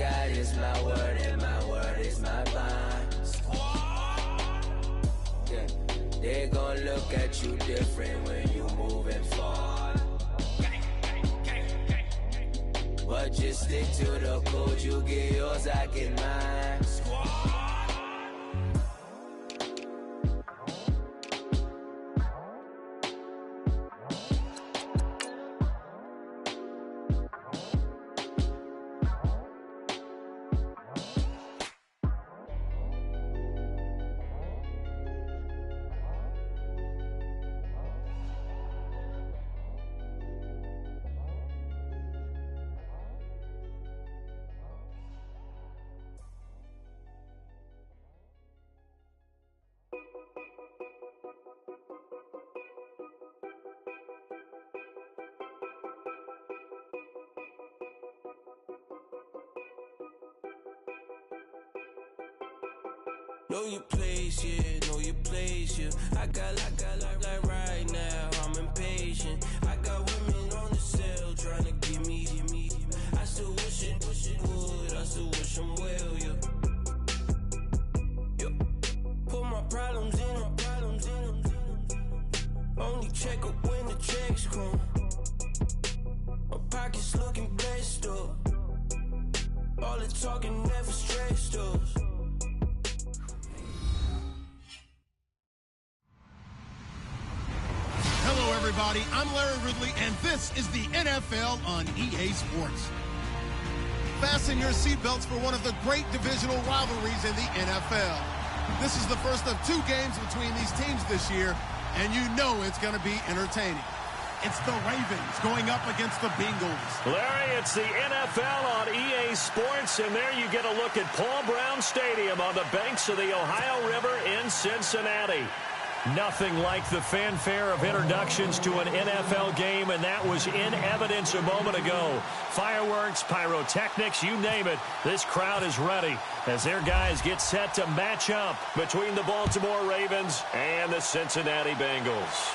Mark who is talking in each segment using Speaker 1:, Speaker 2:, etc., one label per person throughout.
Speaker 1: God is my word, and my word is my bond. Yeah. They gon' look at you different when you moving forward. But just stick to the code, you get yours, I get mine.
Speaker 2: Know your place, yeah, know your place, yeah. I got like right now, I'm impatient. I got women on the cell trying to give me. I still wish it would, I still wish them well, yeah. Put my problems in. Only check up when the checks come. My pockets looking blessed up. All the talking never stressed us.
Speaker 3: Hello, everybody. I'm Larry Ridley, and this is the NFL on EA Sports. Fasten your seatbelts for one of the great divisional rivalries in the NFL. This is the first of two games between these teams this year, and you know it's going to be entertaining. It's the Ravens going up against the Bengals.
Speaker 4: Larry, it's the NFL on EA Sports, and there you get a look at Paul Brown Stadium on the banks of the Ohio River in Cincinnati. Nothing like the fanfare of introductions to an NFL game, and that was in evidence a moment ago. Fireworks, pyrotechnics, you name it. This crowd is ready as their guys get set to match up between the Baltimore Ravens and the Cincinnati Bengals.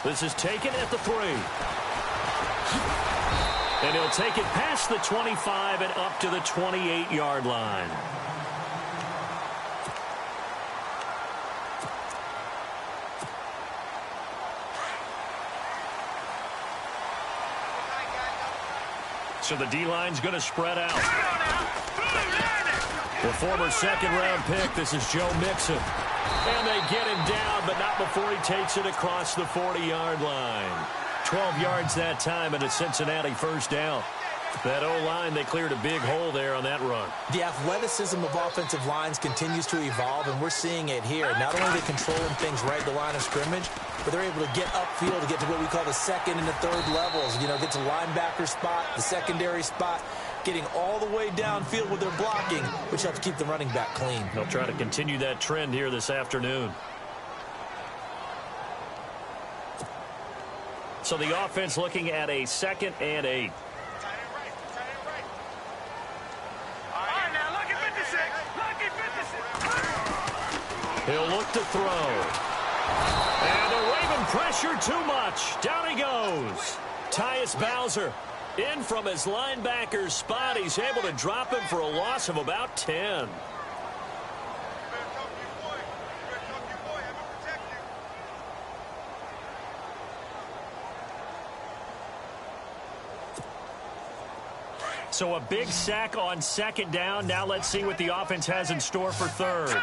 Speaker 4: This is taken at the 3. And he'll take it past the 25 and up to the 28-yard line. So the D-line's going to spread out. The former second-round pick, this is Joe Mixon. And they get him down, but not before he takes it across the 40-yard line. 12 yards that time, and a Cincinnati first down. That O-line, they cleared a big hole there on that run.
Speaker 5: The athleticism of offensive lines continues to evolve, and we're seeing it here. Not only are they controlling things right at the line of scrimmage, but they're able to get upfield to get to what we call the second and the third levels. You know, get to linebacker spot, the secondary spot, getting all the way downfield with their blocking, which helps keep the running back clean.
Speaker 4: They'll try to continue that trend here this afternoon. So the offense looking at a 2nd and 8. He'll look to throw. And the Raven pressure too much. Down he goes. Tyus Bowser in from his linebacker's spot. He's able to drop him for a loss of about 10. So a big sack on 2nd down. Now let's see what the offense has in store for 3rd.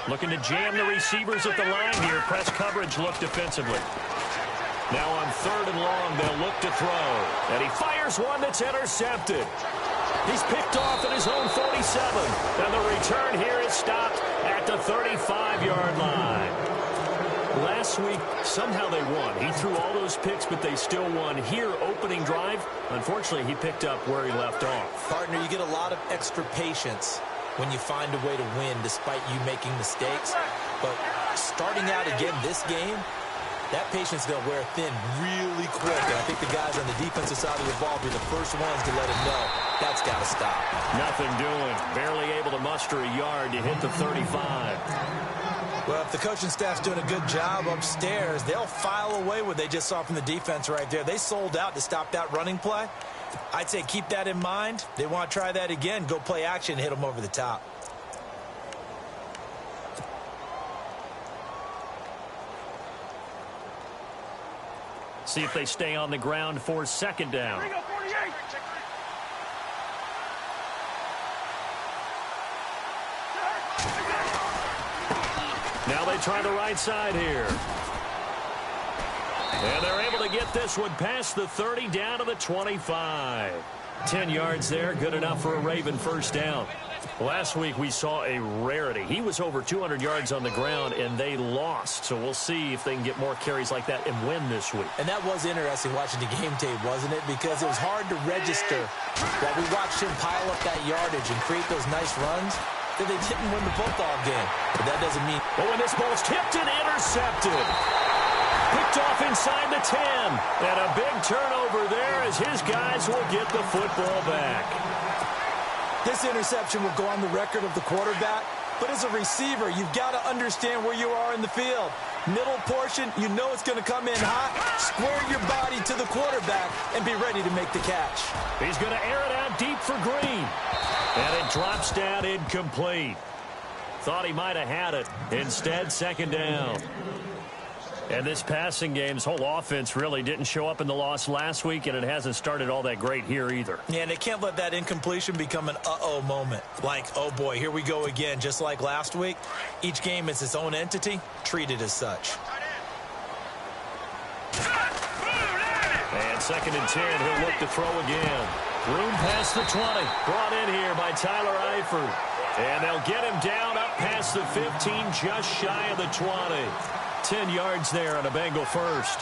Speaker 4: Looking to jam the receivers at the line here. Press coverage look defensively. Now on 3rd and long, they'll look to throw. And he fires one that's intercepted. He's picked off at his own 47. And the return here is stopped at the 35-yard line. Last week, somehow they won. He threw all those picks, but they still won. Here, opening drive, unfortunately, he picked up where he left off.
Speaker 5: Partner, you get a lot of extra patience when you find a way to win despite you making mistakes. But starting out again this game, that patience is going to wear thin really quick. And I think the guys on the defensive side of the ball will be the first ones to let him know that's got to stop.
Speaker 4: Nothing doing. Barely able to muster a yard to hit the 35.
Speaker 5: Well, if the coaching staff's doing a good job upstairs, they'll file away what they just saw from the defense right there. They sold out to stop that running play. I'd say keep that in mind. They want to try that again. Go play action, hit them over the top.
Speaker 4: See if they stay on the ground for second down. Now they try the right side here. And they're able to get this one past the 30 down to the 25. 10 yards there, good enough for a Raven first down. Last week we saw a rarity. He was over 200 yards on the ground, and they lost. So we'll see if they can get more carries like that and win this week.
Speaker 5: And that was interesting watching the game tape, wasn't it? Because it was hard to register while we watched him pile up that yardage and create those nice runs that they didn't win the football game. But that doesn't mean...
Speaker 4: But when this ball's tipped and intercepted. Picked off inside the 10. And a big turnover there as his guys will get the football back.
Speaker 5: This interception will go on the record of the quarterback, but as a receiver, you've got to understand where you are in the field. Middle portion, you know it's going to come in hot. Square your body to the quarterback and be ready to make the catch.
Speaker 4: He's going to air it out deep for Green. And it drops down incomplete. Thought he might have had it. Instead, second down. And this passing game's whole offense really didn't show up in the loss last week, and it hasn't started all that great here either.
Speaker 5: Yeah, and they can't let that incompletion become an uh-oh moment. Like, oh boy, here we go again, just like last week. Each game is its own entity, treated as such.
Speaker 4: And second and 10, he'll look to throw again. Room past the 20. Brought in here by Tyler Eifert. And they'll get him down up past the 15, just shy of the 20. 10 yards there on a Bengal first.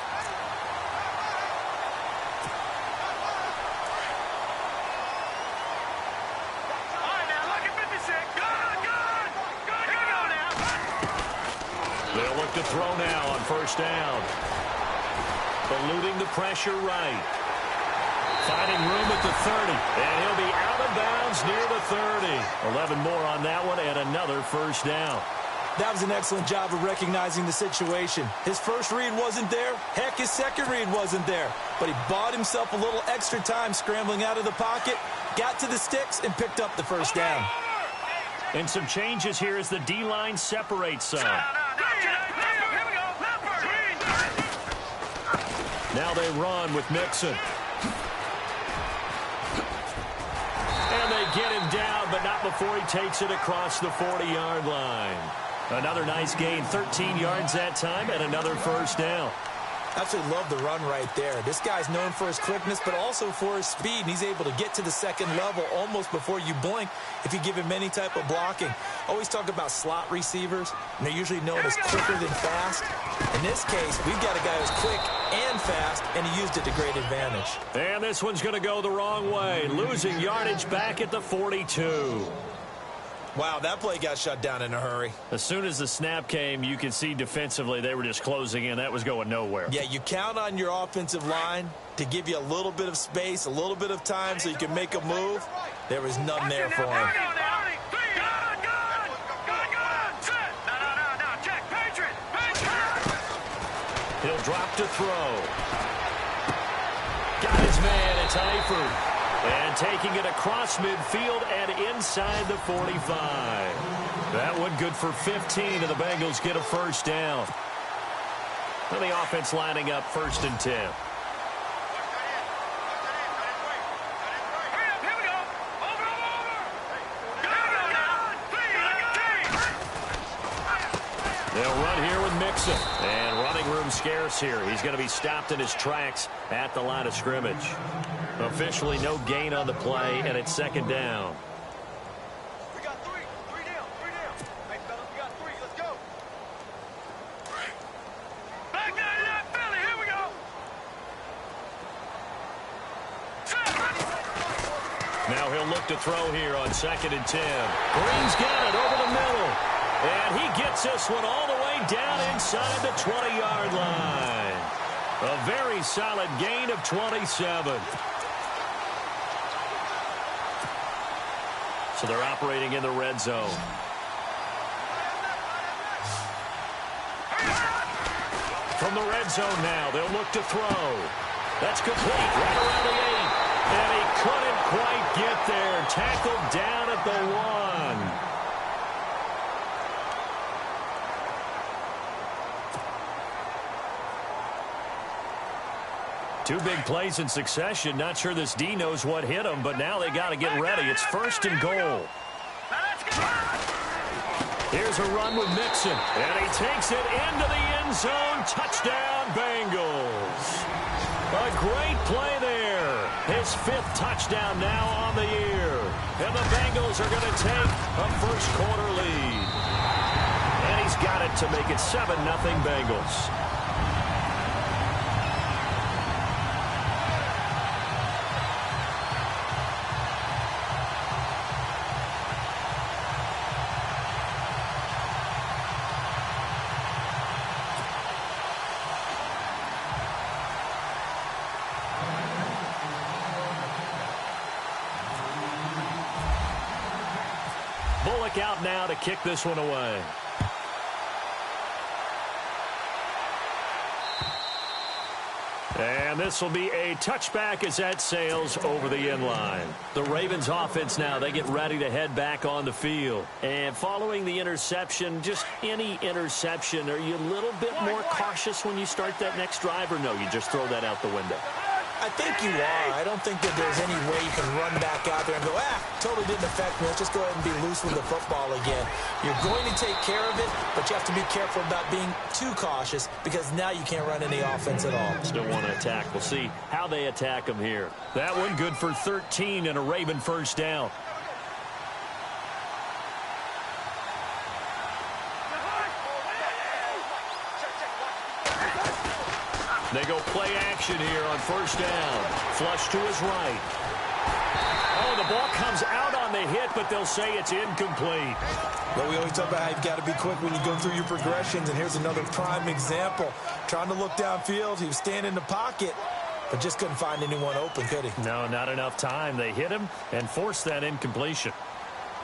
Speaker 4: They'll look to throw now on first down. Eluding the pressure right. Finding room at the 30. And he'll be out of bounds near the 30. 11 more on that one and another first down.
Speaker 5: That was an excellent job of recognizing the situation. His first read wasn't there. Heck, his second read wasn't there. But he bought himself a little extra time scrambling out of the pocket, got to the sticks, and picked up the first down.
Speaker 4: And some changes here as the D-line separates some. Now they run with Mixon. And they get him down, but not before he takes it across the 40-yard line. Another nice gain, 13 yards that time, and another first down.
Speaker 5: Absolutely love the run right there. This guy's known for his quickness, but also for his speed. And he's able to get to the second level almost before you blink if you give him any type of blocking. Always talk about slot receivers, and they're usually known as quicker than fast. In this case, we've got a guy who's quick and fast, and he used it to great advantage.
Speaker 4: And this one's going to go the wrong way, losing yardage back at the 42.
Speaker 5: Wow, that play got shut down in a hurry.
Speaker 4: As soon as the snap came, you could see defensively they were just closing in. That was going nowhere.
Speaker 5: Yeah, you count on your offensive line to give you a little bit of space, a little bit of time so you can make a move. There was none there for him.
Speaker 4: He'll drop to throw. Got his man, it's Eifert. And taking it across midfield and inside the 45. That one good for 15, and the Bengals get a first down. And the offense lining up first and 10. They'll run here with Mixon. And running room scarce here. He's going to be stopped in his tracks at the line of scrimmage. Officially no gain on the play, and it's second down.
Speaker 6: We got three. Three down. Hey, fellas, we got three. Let's go. Back down to that belly. Here we go.
Speaker 4: Now he'll look to throw here on second and 10. Green's got it over the middle. And he gets this one all the way down inside the 20-yard line. A very solid gain of 27. So they're operating in the red zone. From the red zone now, they'll look to throw. That's complete right around the 8. And he couldn't quite get there. Tackled down at the 1. Two big plays in succession. Not sure this D knows what hit him, but now they got to get ready. It's 1st and goal. Here's a run with Mixon, and he takes it into the end zone. Touchdown, Bengals. A great play there. His 5th touchdown now on the year. And the Bengals are going to take a first-quarter lead. And he's got it to make it 7-0 Bengals. Bullock out now to kick this one away. And this will be a touchback as that sails over the end line. The Ravens offense now, they get ready to head back on the field. And following the interception, just any interception, are you a little bit more cautious when you start that next drive, or no, you just throw that out the window?
Speaker 5: I think you are. I don't think that there's any way you can run back out there and go, totally didn't affect me. Let's just go ahead and be loose with the football again. You're going to take care of it, but you have to be careful about being too cautious because now you can't run any offense at all.
Speaker 4: Still want to attack. We'll see how they attack them here. That one good for 13 and a Raven first down. They go play action here on first down. Flush to his right. Oh, the ball comes out on the hit, but they'll say it's incomplete.
Speaker 5: Well, we always talk about how you've got to be quick when you go through your progressions, and here's another prime example. Trying to look downfield, he was standing in the pocket, but just couldn't find anyone open, could he?
Speaker 4: No, not enough time. They hit him and forced that incompletion.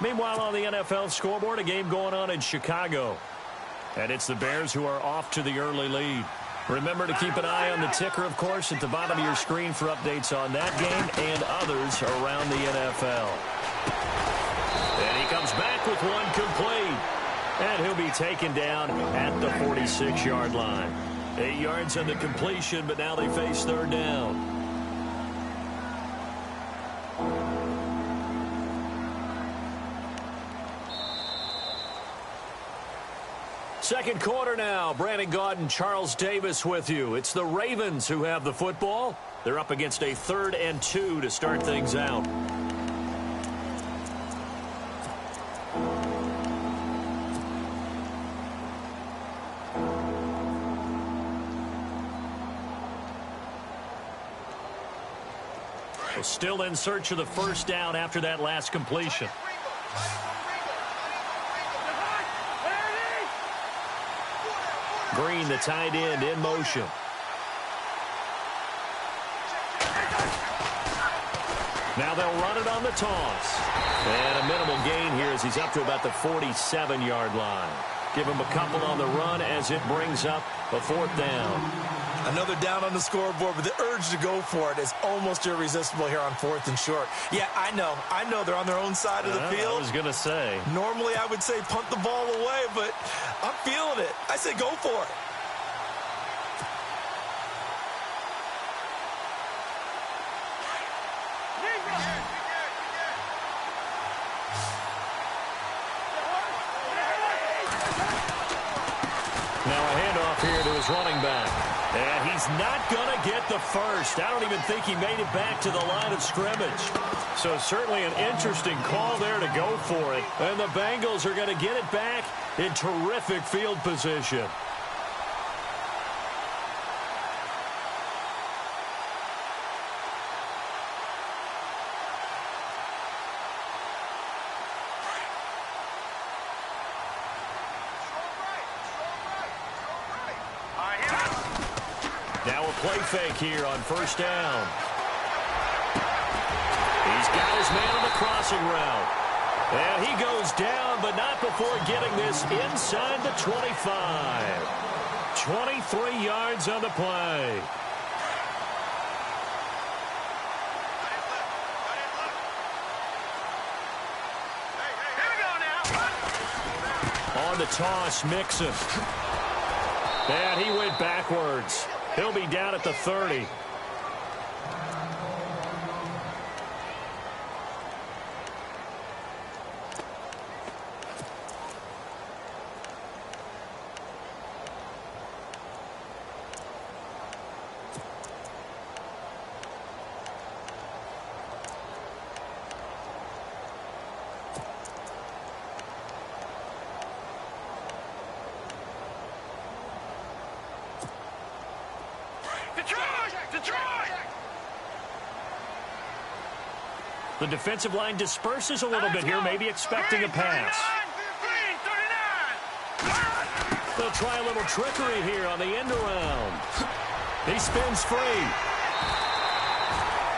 Speaker 4: Meanwhile, on the NFL scoreboard, a game going on in Chicago. And it's the Bears who are off to the early lead. Remember to keep an eye on the ticker, of course, at the bottom of your screen for updates on that game and others around the NFL. And he comes back with one complete. And he'll be taken down at the 46-yard line. 8 yards on the completion, but now they face third down. Second quarter now. Brandon Gaudin, Charles Davis with you. It's the Ravens who have the football. They're up against a 3rd and 2 to start things out. Still in search of the first down after that last completion. Green, the tight end, in motion. Now they'll run it on the toss. And a minimal gain here as he's up to about the 47-yard line. Give him a couple on the run as it brings up a 4th down.
Speaker 5: Another down on the scoreboard, but the urge to go for it is almost irresistible here on 4th and short. Yeah, I know they're on their own side of the field.
Speaker 4: I was going to say.
Speaker 5: Normally I would say punt the ball away, but I'm feeling it. I say go for it.
Speaker 4: Now a handoff here to his running back. And he's not going to get the first. I don't even think he made it back to the line of scrimmage. So certainly an interesting call there to go for it. And the Bengals are going to get it back in terrific field position. Now a play fake here on first down. He's got his man on the crossing route. And he goes down, but not before getting this inside the 25. 23 yards on the play. On the toss, Mixon. And he went backwards. He'll be down at the 30. The defensive line disperses a little bit here, maybe expecting a pass. They'll try a little trickery here on the end around. He spins free.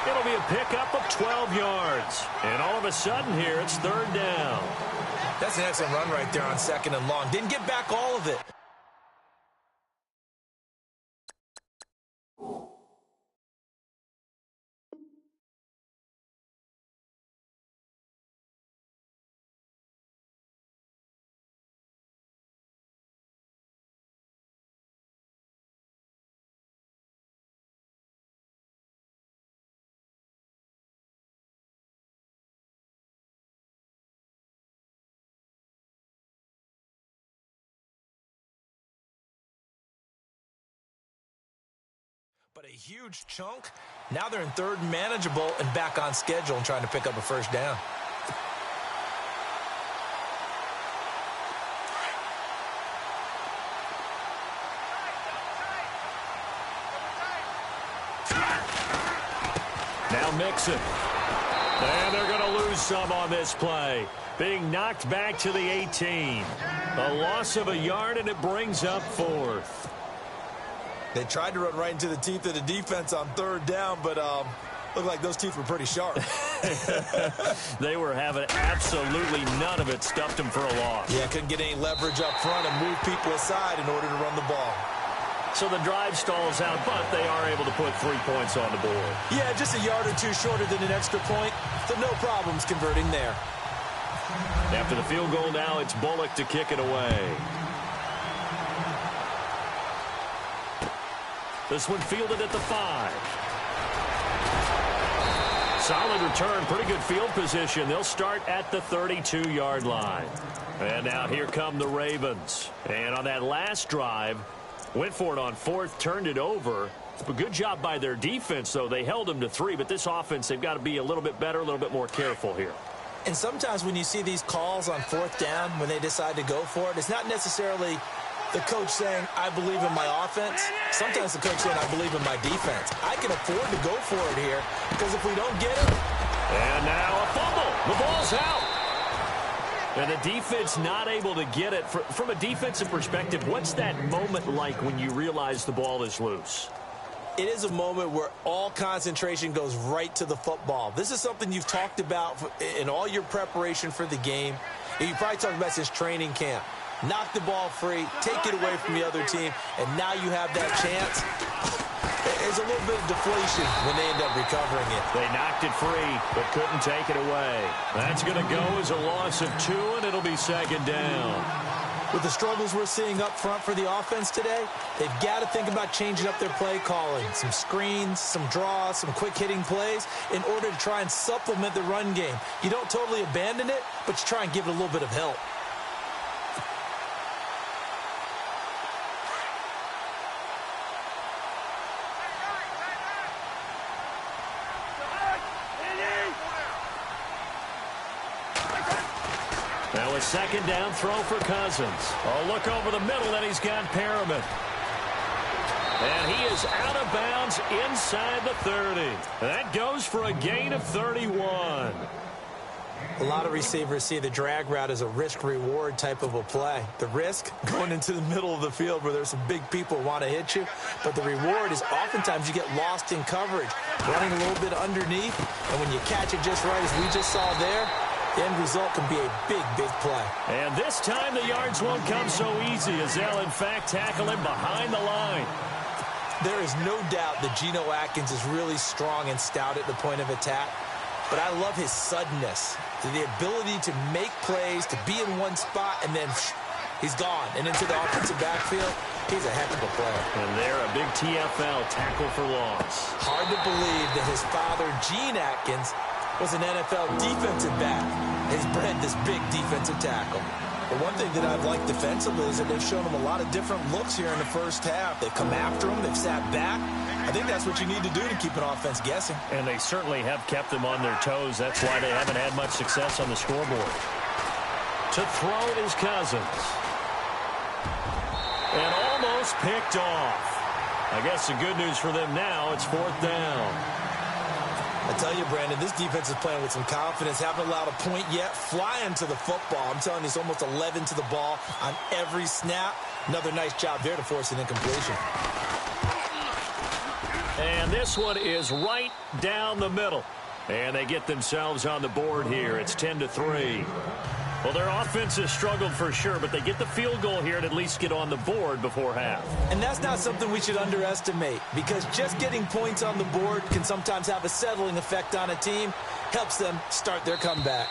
Speaker 4: It'll be a pickup of 12 yards. And all of a sudden here, it's third down.
Speaker 5: That's an excellent run right there on second and long. Didn't get back all of it. But a huge chunk. Now they're in third and manageable and back on schedule and trying to pick up a first down.
Speaker 4: Now Mixon. And they're going to lose some on this play. Being knocked back to the 18. A loss of a yard, and it brings up fourth.
Speaker 5: They tried to run right into the teeth of the defense on third down, but looked like those teeth were pretty sharp.
Speaker 4: They were having absolutely none of it. Stuffed them for a loss.
Speaker 5: Yeah, couldn't get any leverage up front and move people aside in order to run the ball.
Speaker 4: So the drive stalls out, but they are able to put 3 points on the board.
Speaker 5: Yeah, just a yard or two shorter than an extra point, so no problems converting there.
Speaker 4: After the field goal now, it's Bullock to kick it away. This one fielded at the 5. Solid return, pretty good field position. They'll start at the 32-yard line. And now here come the Ravens. And on that last drive, went for it on fourth, turned it over. A good job by their defense, though. They held them to 3, but this offense, they've got to be a little bit better, a little bit more careful here.
Speaker 5: And sometimes when you see these calls on fourth down, when they decide to go for it, it's not necessarily the coach saying, I believe in my offense. Sometimes the coach saying, I believe in my defense. I can afford to go for it here because if we don't get it.
Speaker 4: And now a fumble. The ball's out. And the defense not able to get it. From a defensive perspective, what's that moment like when you realize the ball is loose?
Speaker 5: It is a moment where all concentration goes right to the football. This is something you've talked about in all your preparation for the game. You probably talked about since training camp. Knock the ball free, take it away from the other team, and now you have that chance. There's a little bit of deflation when they end up recovering it.
Speaker 4: They knocked it free, but couldn't take it away. That's going to go as a loss of 2, and it'll be second down.
Speaker 5: With the struggles we're seeing up front for the offense today, they've got to think about changing up their play calling. Some screens, some draws, some quick-hitting plays in order to try and supplement the run game. You don't totally abandon it, but you try and give it a little bit of help.
Speaker 4: Now a second down throw for Cousins. Oh, look over the middle, and he's got Perriman. And he is out of bounds inside the 30. That goes for a gain of 31.
Speaker 5: A lot of receivers see the drag route as a risk-reward type of a play. The risk, going into the middle of the field where there's some big people who want to hit you. But the reward is oftentimes you get lost in coverage, running a little bit underneath. And when you catch it just right, as we just saw there, the end result can be a big, big play.
Speaker 4: And this time the yards won't come so easy as they'll, in fact, tackle him behind the line.
Speaker 5: There is no doubt that Geno Atkins is really strong and stout at the point of attack. But I love his suddenness, the ability to make plays, to be in one spot, and then he's gone. And into the offensive backfield, he's a heck of a player.
Speaker 4: And they're a big TFL, tackle for loss.
Speaker 5: Hard to believe that his father, Gene Atkins, was an NFL defensive back. He's bred this big defensive tackle. But one thing that I've liked defensively is that they've shown him a lot of different looks here in the first half. They've come after him. They've sat back. I think that's what you need to do to keep an offense guessing.
Speaker 4: And they certainly have kept them on their toes. That's why they haven't had much success on the scoreboard. To throw is Cousins. And almost picked off. I guess the good news for them now, it's 4th down.
Speaker 5: I tell you, Brandon, this defense is playing with some confidence. Haven't allowed a point yet. Flying to the football. I'm telling you, it's almost 11 to the ball on every snap. Another nice job there to force an incompletion.
Speaker 4: And this one is right down the middle. And they get themselves on the board here. It's 10-3. Well, their offense has struggled for sure, but they get the field goal here and at least get on the board before half.
Speaker 5: And that's not something we should underestimate, because just getting points on the board can sometimes have a settling effect on a team. Helps them start their comeback.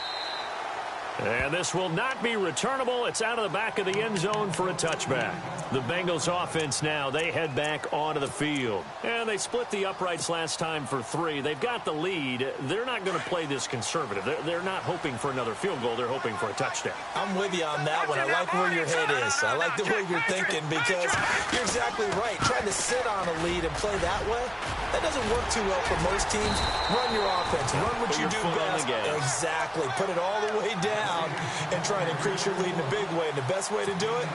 Speaker 4: And this will not be returnable. It's out of the back of the end zone for a touchback. The Bengals offense now, they head back onto the field. And they split the uprights last time for 3. They've got the lead. They're not going to play this conservative. They're not hoping for another field goal. They're hoping for a touchdown.
Speaker 5: I'm with you on that one. I like where your head is. I like the way you're thinking, because you're exactly right. Trying to sit on a lead and play that way, that doesn't work too well for most teams. Run your offense. Run what you do best. Exactly. Put it all the way down and try to increase your lead in a big way. And the best way to do it,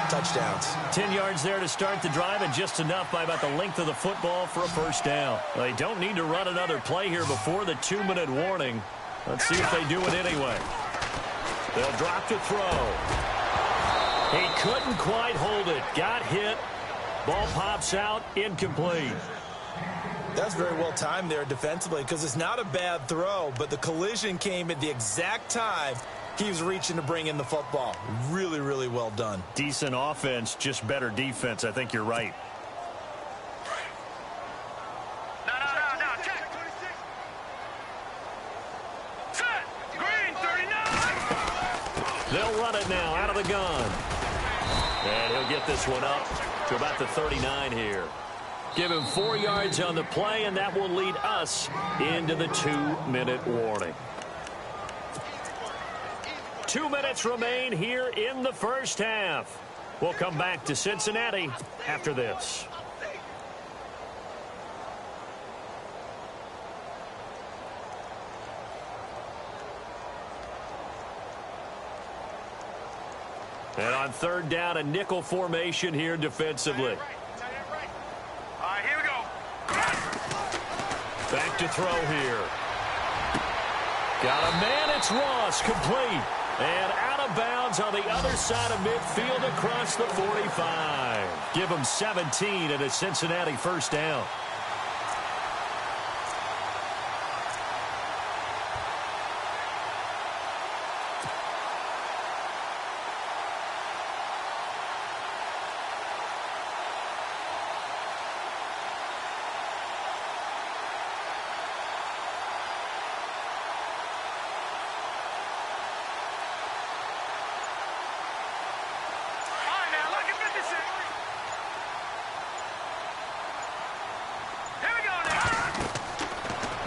Speaker 5: touchdowns.
Speaker 4: 10 yards there to start the drive, and just enough by about the length of the football for a first down. They don't need to run another play here before the 2-minute warning. Let's see if they do it anyway. They'll drop to throw. He couldn't quite hold it. Got hit. Ball pops out. Incomplete.
Speaker 5: That's very well timed there defensively, because it's not a bad throw, but the collision came at the exact time he was reaching to bring in the football. Really, really well done.
Speaker 4: Decent offense, just better defense. I think you're right.
Speaker 6: No, check. Set. Green, 39.
Speaker 4: They'll run it now out of the gun. And he'll get this one up to about the 39 here. Give him 4 yards on the play, and that will lead us into the 2-minute warning. 2 minutes remain here in the first half. We'll come back to Cincinnati after this. And on 3rd down, a nickel formation here defensively.
Speaker 6: All right, here we go.
Speaker 4: Back to throw here. Got a man, it's Ross, complete. And out of bounds on the other side of midfield across the 45. Give him 17 and a Cincinnati first down.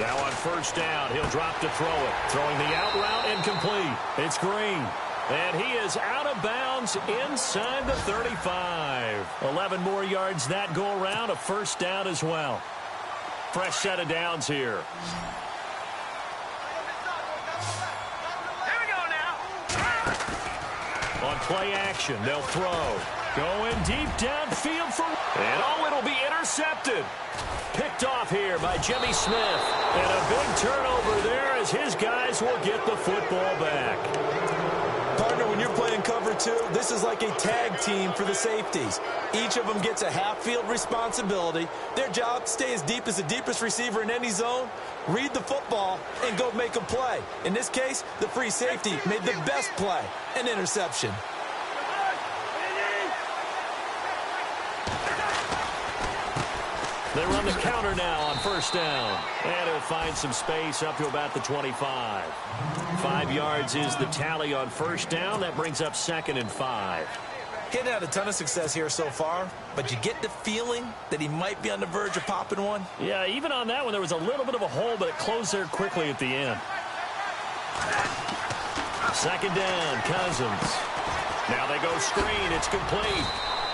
Speaker 4: Now on first down, he'll drop to throw it. Throwing the out route, incomplete. It's Green. And he is out of bounds inside the 35. 11 more yards that go around, a first down as well. Fresh set of downs here.
Speaker 6: Here we go now.
Speaker 4: On play action, they'll throw. Going deep downfield for... And it'll be intercepted. Picked off here by Jimmy Smith. And a big turnover there as his guys will get the football back.
Speaker 5: Partner, when you're playing cover 2, 2, this is like a tag team for the safeties. Each of them gets a half-field responsibility. Their job, stay as deep as the deepest receiver in any zone, read the football, and go make a play. In this case, the free safety made the best play, an interception.
Speaker 4: They run the counter now on first down. And he'll find some space up to about the 25. 5 yards is the tally on first down. That brings up 2nd and 5.
Speaker 5: He hadn't had a ton of success here so far, but you get the feeling that he might be on the verge of popping one.
Speaker 4: Yeah, even on that one, there was a little bit of a hole, but it closed there quickly at the end. 2nd down, Cousins. Now they go screen. It's complete.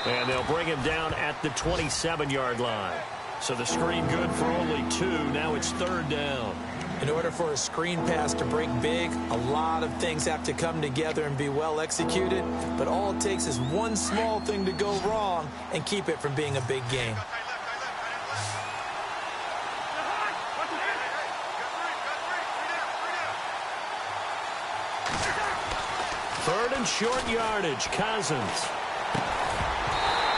Speaker 4: And they'll bring him down at the 27-yard line. So the screen good for only 2. Now it's 3rd down.
Speaker 5: In order for a screen pass to break big, a lot of things have to come together and be well executed. But all it takes is one small thing to go wrong and keep it from being a big game.
Speaker 4: Third and short yardage, Cousins.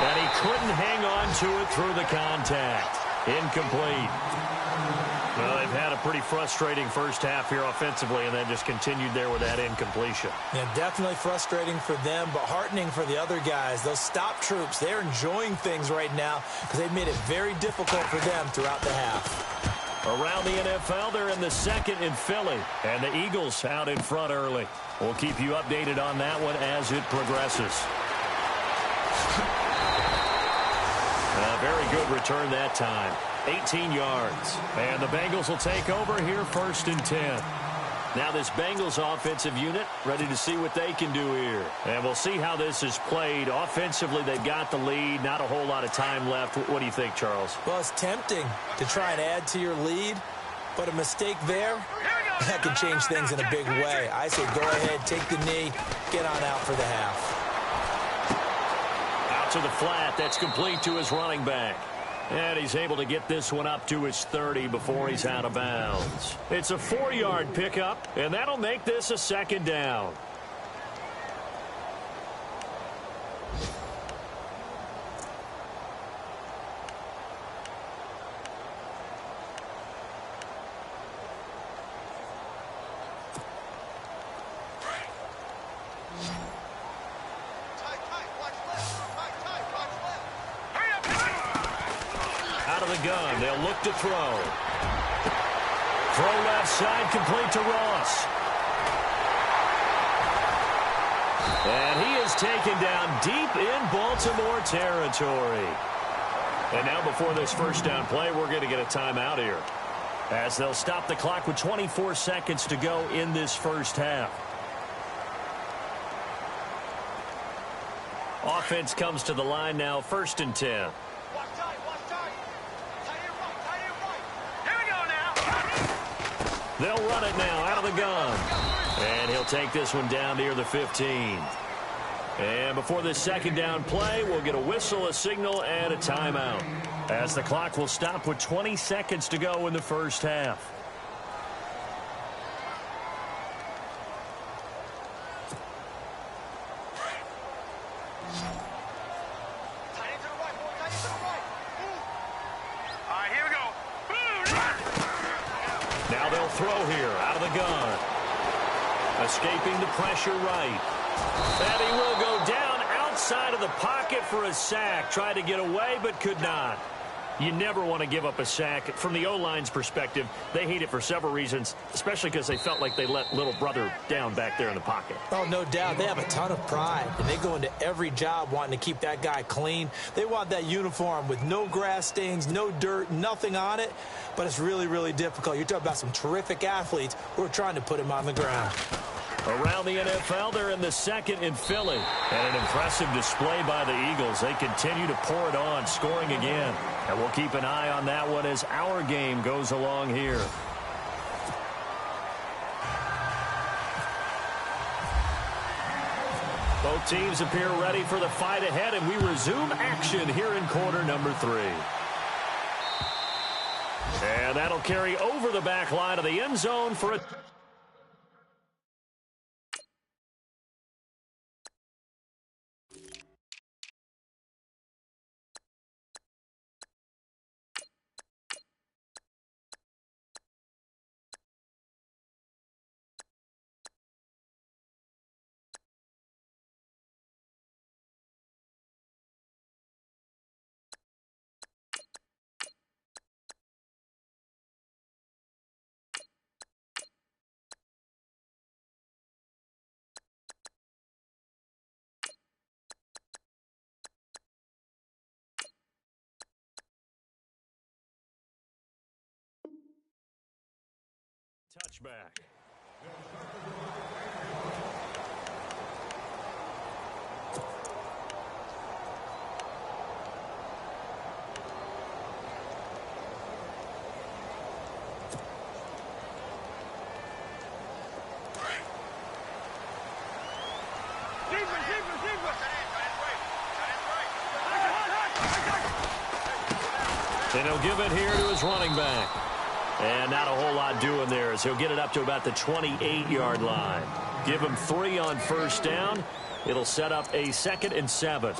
Speaker 4: And he couldn't hang on to it through the contact. Incomplete. Well, they've had a pretty frustrating first half here offensively, and then just continued there with that incompletion.
Speaker 5: Yeah, definitely frustrating for them, but heartening for the other guys. Those stop troops, they're enjoying things right now because they've made it very difficult for them throughout the half.
Speaker 4: Around the NFL, they're in the 2nd in Philly, and the Eagles out in front early. We'll keep you updated on that one as it progresses. A very good return that time. 18 yards. And the Bengals will take over here 1st and 10. Now this Bengals offensive unit ready to see what they can do here. And we'll see how this is played. Offensively, they've got the lead. Not a whole lot of time left. What do you think, Charles?
Speaker 5: Well, it's tempting to try and add to your lead, but a mistake there, that can change things in a big way. I say go ahead, take the knee, get on out for the half.
Speaker 4: To the flat, that's complete to his running back. And he's able to get this one up to his 30 before he's out of bounds. It's a 4-yard pickup, and that'll make this a 2nd down. Gun. They'll look to throw. Throw left side, complete to Ross. And he is taken down deep in Baltimore territory. And now before this first down play, we're going to get a timeout here, as they'll stop the clock with 24 seconds to go in this first half. Offense comes to the line now, 1st and 10. They'll run it now out of the gun. And he'll take this one down near the 15. And before this 2nd down play, we'll get a whistle, a signal, and a timeout, as the clock will stop with 20 seconds to go in the first half. Throw here out of the gun. Escaping the pressure right. And he will go down outside of the pocket for a sack. Tried to get away but could not. You never want to give up a sack. From the O-line's perspective, they hate it for several reasons, especially because they felt like they let little brother down back there in the pocket.
Speaker 5: Oh, no doubt. They have a ton of pride, and they go into every job wanting to keep that guy clean. They want that uniform with no grass stains, no dirt, nothing on it, but it's really, really difficult. You're talking about some terrific athletes who are trying to put him on the ground.
Speaker 4: Around the NFL, they're in the 2nd in Philly. And an impressive display by the Eagles. They continue to pour it on, scoring again. And we'll keep an eye on that one as our game goes along here. Both teams appear ready for the fight ahead, and we resume action here in quarter number 3. And that'll carry over the back line of the end zone for a Touchback. And he'll give it here to his running back. And not a whole lot doing there as he'll get it up to about the 28-yard line. Give him 3 on first down. It'll set up a 2nd and 7.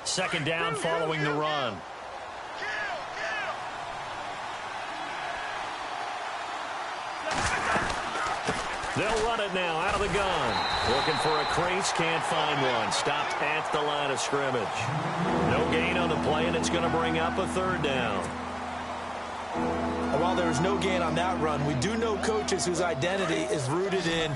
Speaker 4: Second down following the run. They'll run it now out of the gun. Looking for a crease, can't find one. Stopped at the line of scrimmage. No gain on the play, and it's going to bring up a 3rd down.
Speaker 5: And while there is no gain on that run, we do know coaches whose identity is rooted in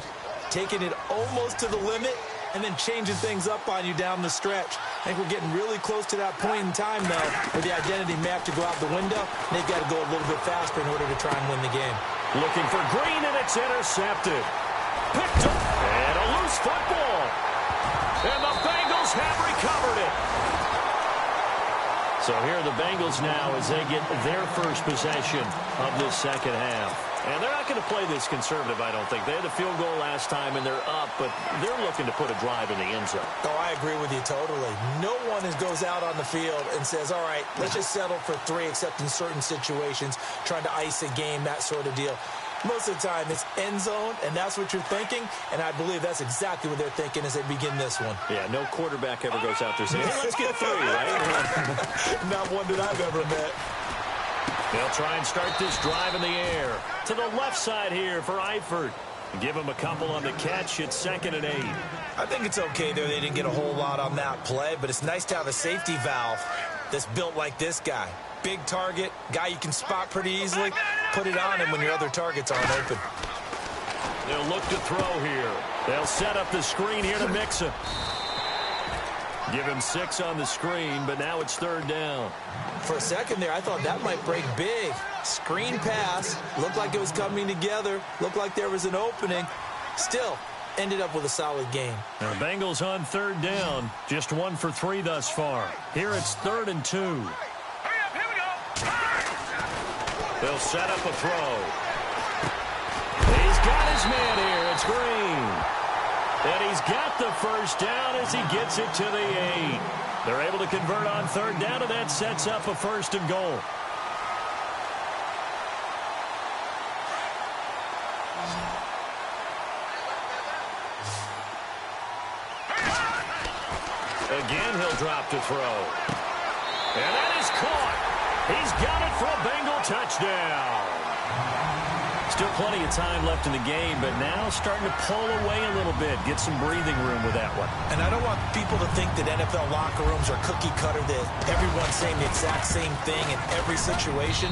Speaker 5: taking it almost to the limit and then changing things up on you down the stretch. I think we're getting really close to that point in time, though, where the identity may have to go out the window, and they've got to go a little bit faster in order to try and win the game.
Speaker 4: Looking for Green, and it's intercepted. Picked up, and a loose football. And the Bengals have recovered it. So here are the Bengals now as they get their first possession of this second half. And they're not going to play this conservative, I don't think. They had the field goal last time, and they're up, but they're looking to put a drive in the end zone.
Speaker 5: Oh, I agree with you totally. No one goes out on the field and says, all right, let's just settle for 3, except in certain situations, trying to ice a game, that sort of deal. Most of the time, it's end zone, and that's what you're thinking, and I believe that's exactly what they're thinking as they begin this one.
Speaker 4: Yeah, no quarterback ever goes out there saying, hey, let's get 3, right?
Speaker 5: Not one that I've ever met.
Speaker 4: They'll try and start this drive in the air. To the left side here for Eifert. Give him a couple on the catch. It's 2nd and 8.
Speaker 5: I think it's okay there. They didn't get a whole lot on that play, but it's nice to have a safety valve that's built like this guy. Big target, guy you can spot pretty easily. Put it on him when your other targets aren't open.
Speaker 4: They'll look to throw here. They'll set up the screen here to Mixon. Give him 6 on the screen, but now it's 3rd down.
Speaker 5: For a second there, I thought that might break big. Screen pass, looked like it was coming together, looked like there was an opening. Still, ended up with a solid game.
Speaker 4: Now, the Bengals on 3rd down, just 1 for 3 thus far. Here it's 3rd and 2.
Speaker 6: Hurry up, here we go.
Speaker 4: They'll set up a throw. He's got his man here. It's Green. And he's got the first down as he gets it to the 8. They're able to convert on 3rd down, and that sets up a 1st and goal. Again, he'll drop to throw. And that is caught. He's got it for a Bengal touchdown. Still plenty of time left in the game, but now starting to pull away a little bit. Get some breathing room with that one.
Speaker 5: And I don't want people to think that NFL locker rooms are cookie cutter, that everyone's saying the exact same thing in every situation.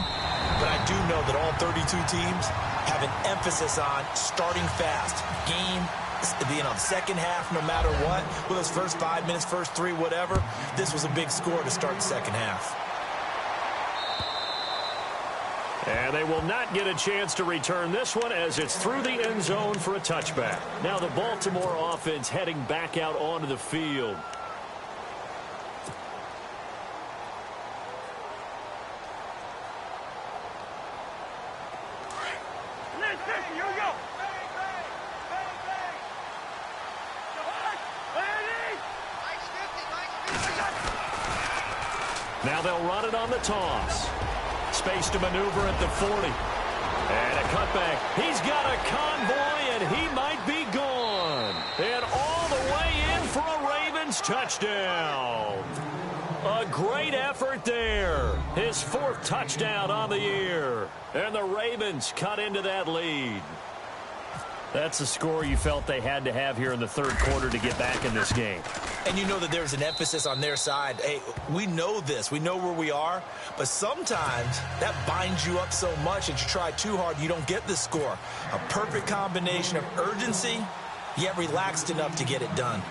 Speaker 5: But I do know that all 32 teams have an emphasis on starting fast. Game, the second half, no matter what. With those first 5 minutes, first 3, whatever. This was a big score to start the second half.
Speaker 4: And they will not get a chance to return this one as it's through the end zone for a touchback. Now the Baltimore offense heading back out onto the field.
Speaker 6: Here we go.
Speaker 4: Now they'll run it on the toss. Space to maneuver at the 40. And a cutback. He's got a convoy, and he might be gone. And all the way in for a Ravens touchdown. A great effort there. His 4th touchdown on the year. And the Ravens cut into that lead. That's a score you felt they had to have here in the 3rd quarter to get back in this game.
Speaker 5: And you know that there's an emphasis on their side. Hey, we know this. We know where we are. But sometimes that binds you up so much that you try too hard, you don't get the score. A perfect combination of urgency, yet relaxed enough to get it done.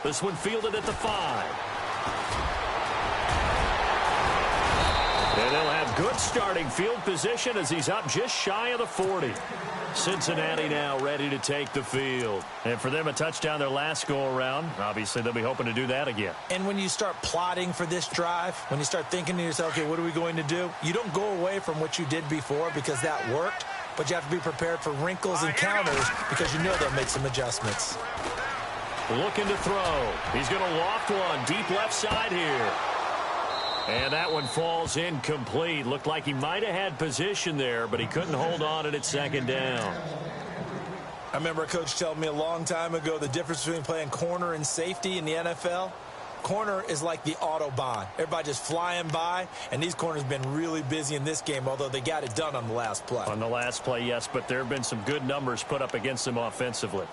Speaker 4: This one fielded at the 5. And they'll have good starting field position as he's up just shy of the 40. Cincinnati now ready to take the field. And for them, a touchdown their last go-around. Obviously, they'll be hoping to do that again.
Speaker 5: And when you start plotting for this drive, when you start thinking to yourself, okay, what are we going to do? You don't go away from what you did before because that worked, but you have to be prepared for wrinkles and counters because you know they'll make some adjustments.
Speaker 4: Looking to throw. He's going to loft one deep left side here. And that one falls incomplete. Looked like he might have had position there, but he couldn't hold on at second down.
Speaker 5: I remember a coach telling me a long time ago the difference between playing corner and safety in the NFL. Corner is like the Autobahn. Everybody just flying by, and these corners have been really busy in this game, although they got it done on the last play.
Speaker 4: On the last play, yes, but there have been some good numbers put up against them offensively.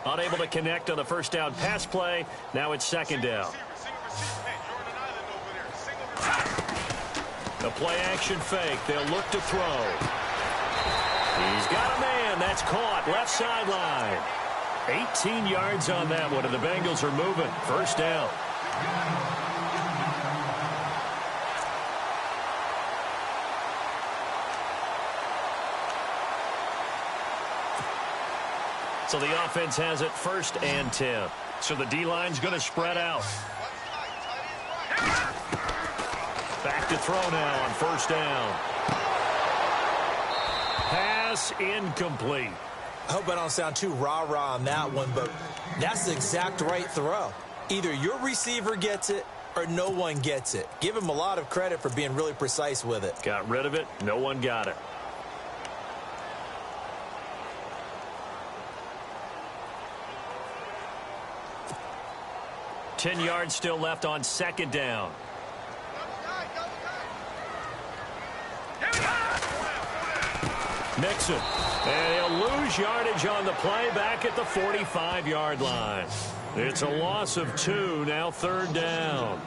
Speaker 4: Unable to connect on the first down pass play. Now it's second down. The play-action fake. They'll look to throw. He's got a man. That's caught. Left sideline. 18 yards on that one, and the Bengals are moving. First down. So the offense has it 1st and 10. So the D-line's going to spread out. Back to throw now on first down. Pass incomplete.
Speaker 5: I hope I don't sound too rah-rah on that one, but that's the exact right throw. Either your receiver gets it or no one gets it. Give him a lot of credit for being really precise with it.
Speaker 4: Got rid of it. No one got it. Ten yards still left on second down. Mixon. And he'll lose yardage on the play back at the 45-yard line. It's a loss of 2, now 3rd down.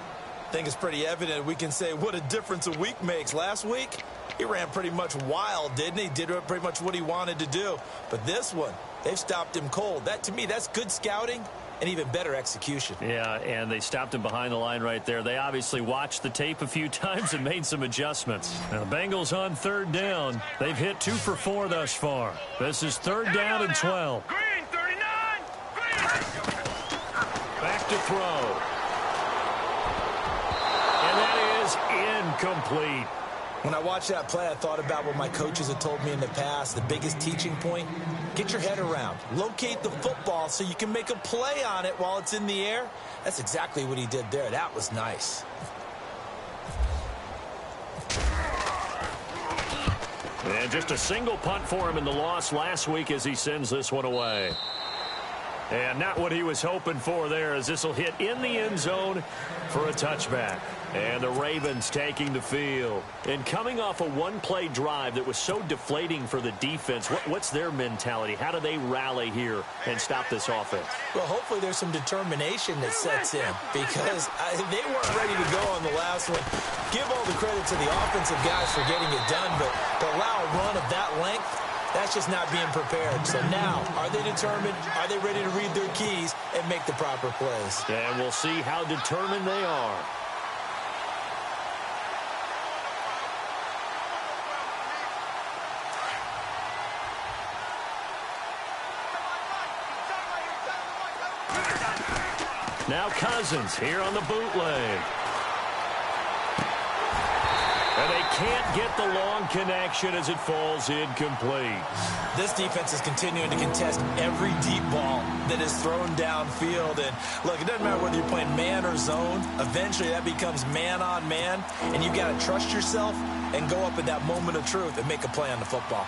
Speaker 5: I think it's pretty evident we can say what a difference a week makes. Last week, he ran pretty much wild, didn't he? Did pretty much what he wanted to do. But this one, they've stopped him cold. That, to me, that's good scouting and even better execution.
Speaker 4: Yeah, and they stopped him behind the line right there. They obviously watched the tape a few times and made some adjustments. Now, the Bengals on 3rd down. They've hit 2 for 4 thus far. This is 3rd down and 12.
Speaker 6: Green, 39! Green!
Speaker 4: Back to throw. And that is incomplete.
Speaker 5: When I watched that play, I thought about what my coaches had told me in the past. The biggest teaching point, get your head around. Locate the football so you can make a play on it while it's in the air. That's exactly what he did there. That was nice.
Speaker 4: And just a single punt for him in the loss last week as he sends this one away. And not what he was hoping for there, as this will hit in the end zone for a touchback. And the Ravens taking the field. And coming off a one-play drive that was so deflating for the defense, what's their mentality? How do they rally here and stop this offense?
Speaker 5: Well, hopefully there's some determination that sets in, because they weren't ready to go on the last one. Give all the credit to the offensive guys for getting it done, but to allow a run of that length, that's just not being prepared. So now, are they determined? Are they ready to read their keys and make the proper plays?
Speaker 4: And we'll see how determined they are. Now Cousins here on the bootleg. And they can't get the long connection as it falls incomplete.
Speaker 5: This defense is continuing to contest every deep ball that is thrown downfield. And look, it doesn't matter whether you're playing man or zone. Eventually that becomes man on man. And you've got to trust yourself and go up at that moment of truth and make a play on the football.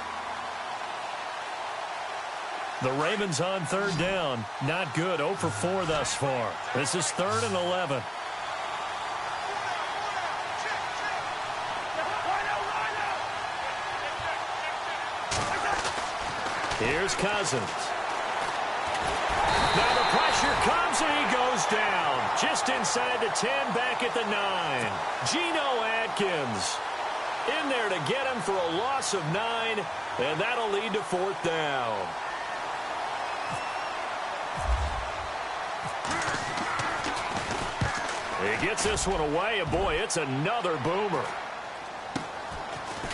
Speaker 4: The Ravens on 3rd down. Not good. 0 for 4 thus far. This is 3rd and 11. Here's Cousins. Now the pressure comes and he goes down. Just inside the 10, back at the 9. Geno Atkins in there to get him for a loss of 9, and that'll lead to 4th down. He gets this one away, and boy, it's another boomer.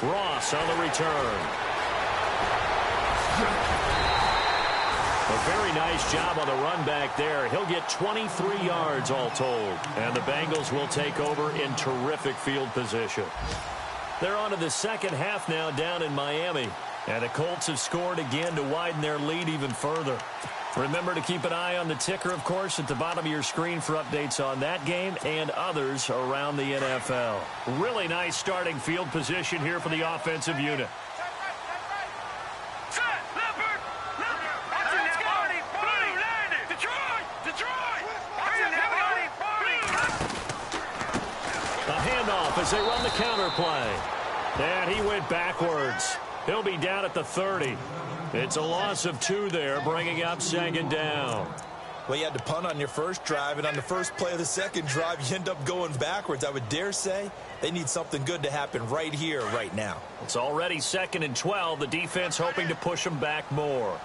Speaker 4: Ross on the return. A very nice job on the run back there. He'll get 23 yards all told. And the Bengals will take over in terrific field position. They're on to the second half now down in Miami. And the Colts have scored again to widen their lead even further. Remember to keep an eye on the ticker, of course, at the bottom of your screen for updates on that game and others around the NFL. Really nice starting field position here for the offensive unit. A handoff as they run the counter play. And he went backwards. He'll be down at the 30. It's a loss of 2 there, bringing up second down.
Speaker 5: Well, you had to punt on your first drive, and on the first play of the second drive, you end up going backwards. I would dare say they need something good to happen right here, right now.
Speaker 4: It's already 2nd and 12. The defense hoping to push them back more.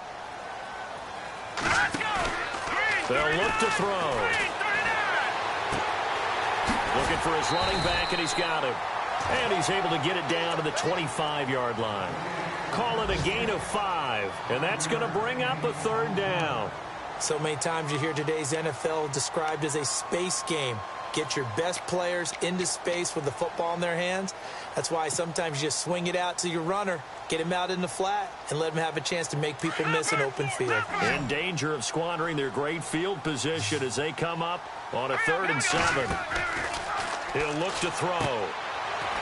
Speaker 6: Let's go!
Speaker 4: They'll look to throw. Looking for his running back, and he's got him. And he's able to get it down to the 25-yard line. Call it a gain of 5, and that's going to bring up a 3rd down.
Speaker 5: So many times you hear today's NFL described as a space game. Get your best players into space with the football in their hands. That's why sometimes you just swing it out to your runner, get him out in the flat, and let him have a chance to make people miss an open field.
Speaker 4: In danger of squandering their great field position as they come up on a 3rd and 7. He'll look to throw.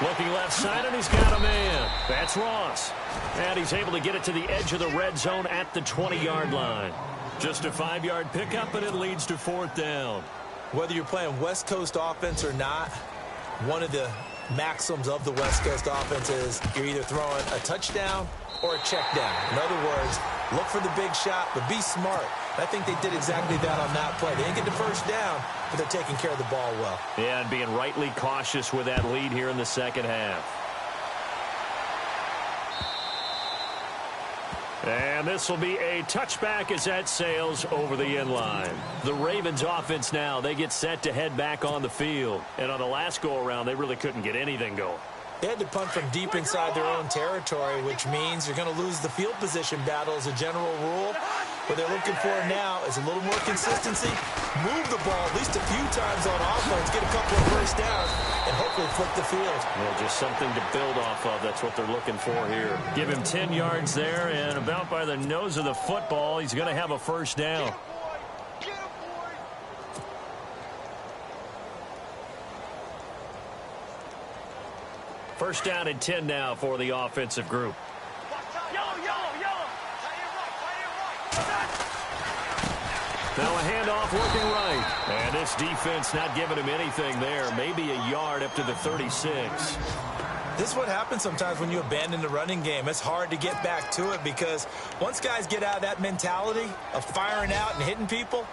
Speaker 4: Looking left side, and he's got a man. That's Ross. And he's able to get it to the edge of the red zone at the 20-yard line. Just a 5-yard pickup, and it leads to 4th down.
Speaker 5: Whether you're playing West Coast offense or not, one of the maxims of the West Coast offense is you're either throwing a touchdown or a check down. In other words, look for the big shot, but be smart. I think they did exactly that on that play. They didn't get the first down, but they're taking care of the ball well.
Speaker 4: Yeah, and being rightly cautious with that lead here in the second half. And this will be a touchback as that sails over the end line. The Ravens offense now, they get set to head back on the field. And on the last go-around, they really couldn't get anything going.
Speaker 5: They had to punt from deep inside their own territory, which means you're going to lose the field position battle as a general rule. What they're looking for now is a little more consistency, move the ball at least a few times on offense, get a couple of first downs, and hopefully flip the field.
Speaker 4: Well, just something to build off of. That's what they're looking for here. Give him 10 yards there, and about by the nose of the football, he's going to have a first down. First down and 10 now for the offensive group. Now a handoff working right. And this defense not giving him anything there. Maybe a yard up to the 36.
Speaker 5: This is what happens sometimes when you abandon the running game. It's hard to get back to it because once guys get out of that mentality of firing out and hitting people,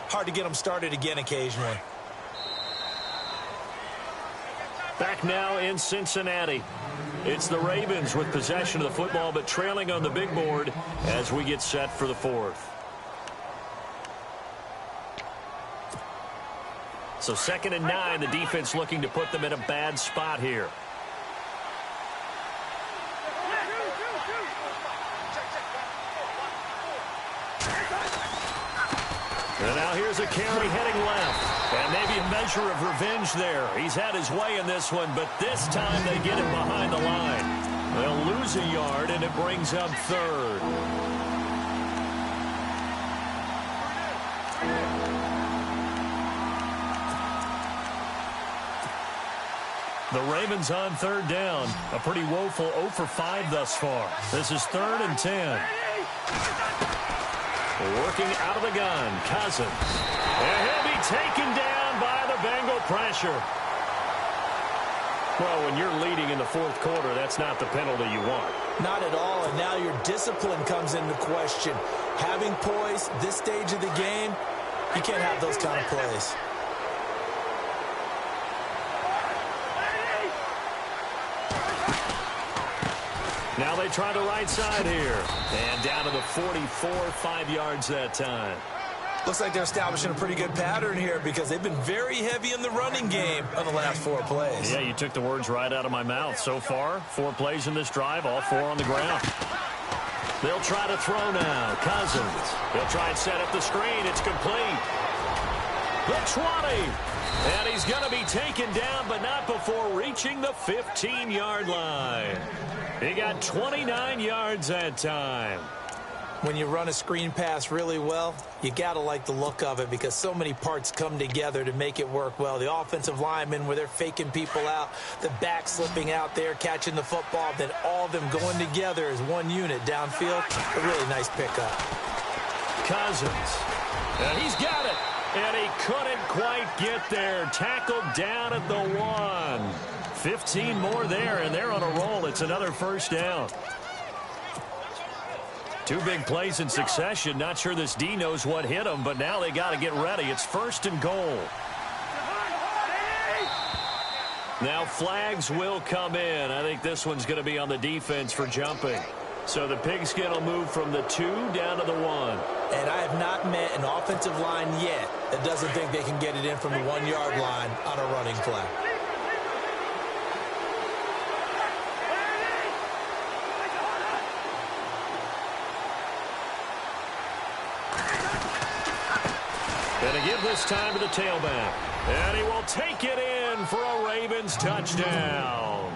Speaker 5: hard to get them started again occasionally.
Speaker 4: Back now in Cincinnati. It's the Ravens with possession of the football, but trailing on the big board as we get set for the 4th. So 2nd and 9, the defense looking to put them in a bad spot here. And now here's a carry heading left. And maybe a measure of revenge there. He's had his way in this one, but this time they get him behind the line. They'll lose a yard, and it brings up 3rd. The Ravens on 3rd down. A pretty woeful 0 for 5 thus far. This is 3rd and 10. Working out of the gun, Cousins. And he'll be taken down by the Bengal pressure. Well, when you're leading in the 4th quarter, that's not the penalty you want.
Speaker 5: Not at all, and now your discipline comes into question. Having poise this stage of the game, you can't have those kind of plays.
Speaker 4: Now they try the right side here. And down to the 44, 5 yards that time.
Speaker 5: Looks like they're establishing a pretty good pattern here because they've been very heavy in the running game on the last 4 plays.
Speaker 4: Yeah, you took the words right out of my mouth. So far, 4 plays in this drive, all 4 on the ground. They'll try to throw now. Cousins. He'll try and set up the screen. It's complete. The 20. And he's going to be taken down, but not before reaching the 15-yard line. He got 29 yards that time.
Speaker 5: When you run a screen pass really well, you got to like the look of it because so many parts come together to make it work well. The offensive linemen, where they're faking people out, the back slipping out there, catching the football, then all of them going together as one unit downfield. A really nice pickup.
Speaker 4: Cousins. And he's got it. And he couldn't quite get there. Tackled down at the 1. 15 more there, and they're on a roll. It's another first down. 2 big plays in succession. Not sure this D knows what hit him, but now they got to get ready. It's 1st and goal. Now flags will come in. I think this one's going to be on the defense for jumping. So the pigskin will move from the 2 down to the 1.
Speaker 5: And I have not met an offensive line yet that doesn't think they can get it in from the 1-yard line on a running play.
Speaker 4: Going to give this time to the tailback. And he will take it in for a Ravens touchdown.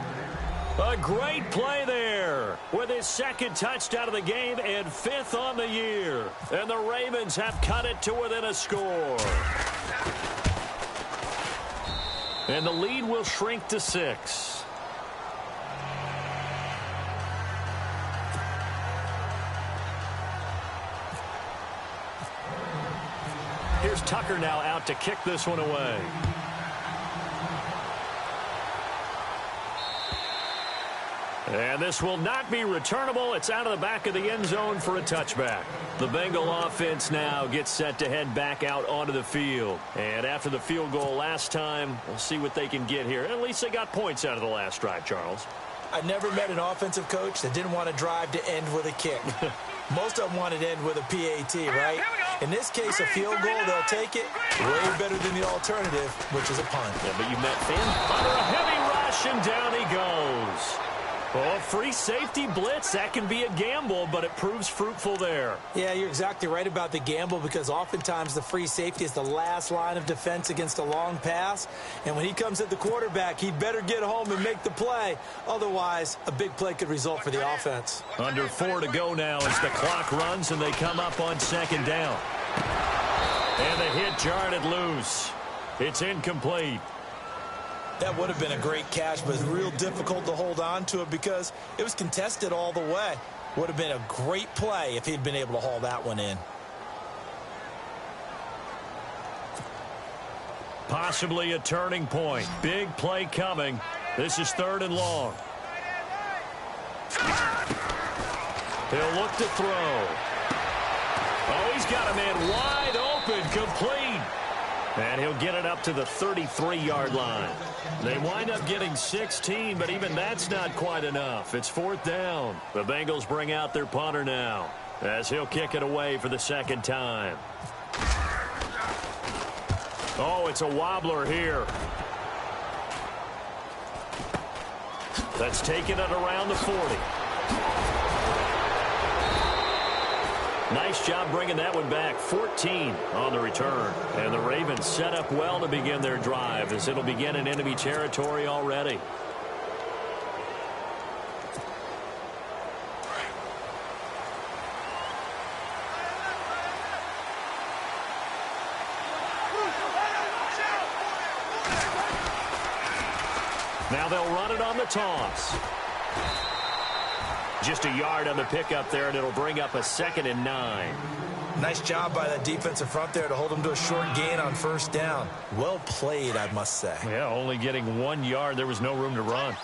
Speaker 4: A great play there with his 2nd touchdown of the game and 5th on the year. And the Ravens have cut it to within a score. And the lead will shrink to 6. Here's Tucker now out to kick this one away. And this will not be returnable. It's out of the back of the end zone for a touchback. The Bengal offense now gets set to head back out onto the field. And after the field goal last time, we'll see what they can get here. At least they got points out of the last drive, Charles.
Speaker 5: I never met an offensive coach that didn't want to drive to end with a kick. Most of them wanted to end with a PAT, right? In this case, a field goal, they'll take it way better than the alternative, which is a punt.
Speaker 4: Yeah, but you met Finn under a heavy rush, and down he goes. Oh, free safety blitz, that can be a gamble, but it proves fruitful there.
Speaker 5: Yeah, you're exactly right about the gamble because oftentimes the free safety is the last line of defense against a long pass. And when he comes at the quarterback, he'd better get home and make the play. Otherwise, a big play could result for the offense.
Speaker 4: Under 4 to go now as the clock runs and they come up on 2nd down. And the hit jarred it loose. It's incomplete.
Speaker 5: That would have been a great catch, but it's real difficult to hold on to it because it was contested all the way. Would have been a great play if he'd been able to haul that one in.
Speaker 4: Possibly a turning point. Big play coming. This is 3rd and long. He'll look to throw. Oh, he's got a man wide open, complete. And he'll get it up to the 33-yard line. They wind up getting 16, but even that's not quite enough. It's 4th down. The Bengals bring out their punter now as he'll kick it away for the 2nd time. Oh, it's a wobbler here. That's taken it around the 40. Nice job bringing that one back. 14 on the return. And the Ravens set up well to begin their drive as it'll begin in enemy territory already. Now they'll run it on the toss. Just a yard on the pickup there, and it'll bring up a 2nd and 9.
Speaker 5: Nice job by that defensive front there to hold them to a short gain on 1st down. Well played, I must say.
Speaker 4: Yeah, only getting 1 yard. There was no room to run.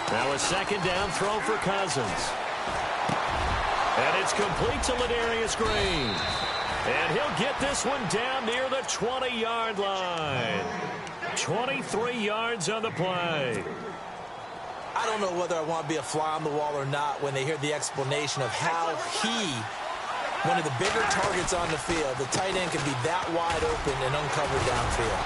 Speaker 4: Now a 2nd down throw for Cousins. And it's complete to Ladarius Green. And he'll get this one down near the 20-yard line. 23 yards on the play.
Speaker 5: I don't know whether I want to be a fly on the wall or not when they hear the explanation of how one of the bigger targets on the field, the tight end, can be that wide open and uncovered downfield.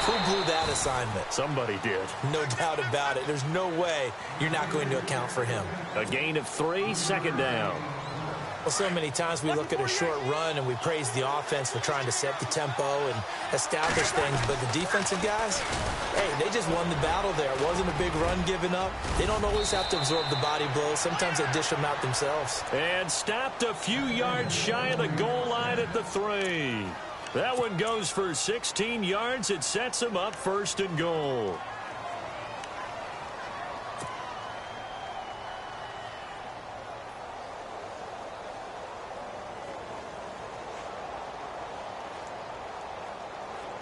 Speaker 5: Who blew that assignment?
Speaker 4: Somebody did.
Speaker 5: No doubt about it. There's no way you're not going to account for him.
Speaker 4: A gain of 3, second down.
Speaker 5: Well, so many times we look at a short run and we praise the offense for trying to set the tempo and establish things, but the defensive guys, hey, they just won the battle there. It wasn't a big run given up. They don't always have to absorb the body blows. Sometimes they dish them out themselves.
Speaker 4: And stopped a few yards shy of the goal line at the 3. That one goes for 16 yards. It sets them up 1st and goal.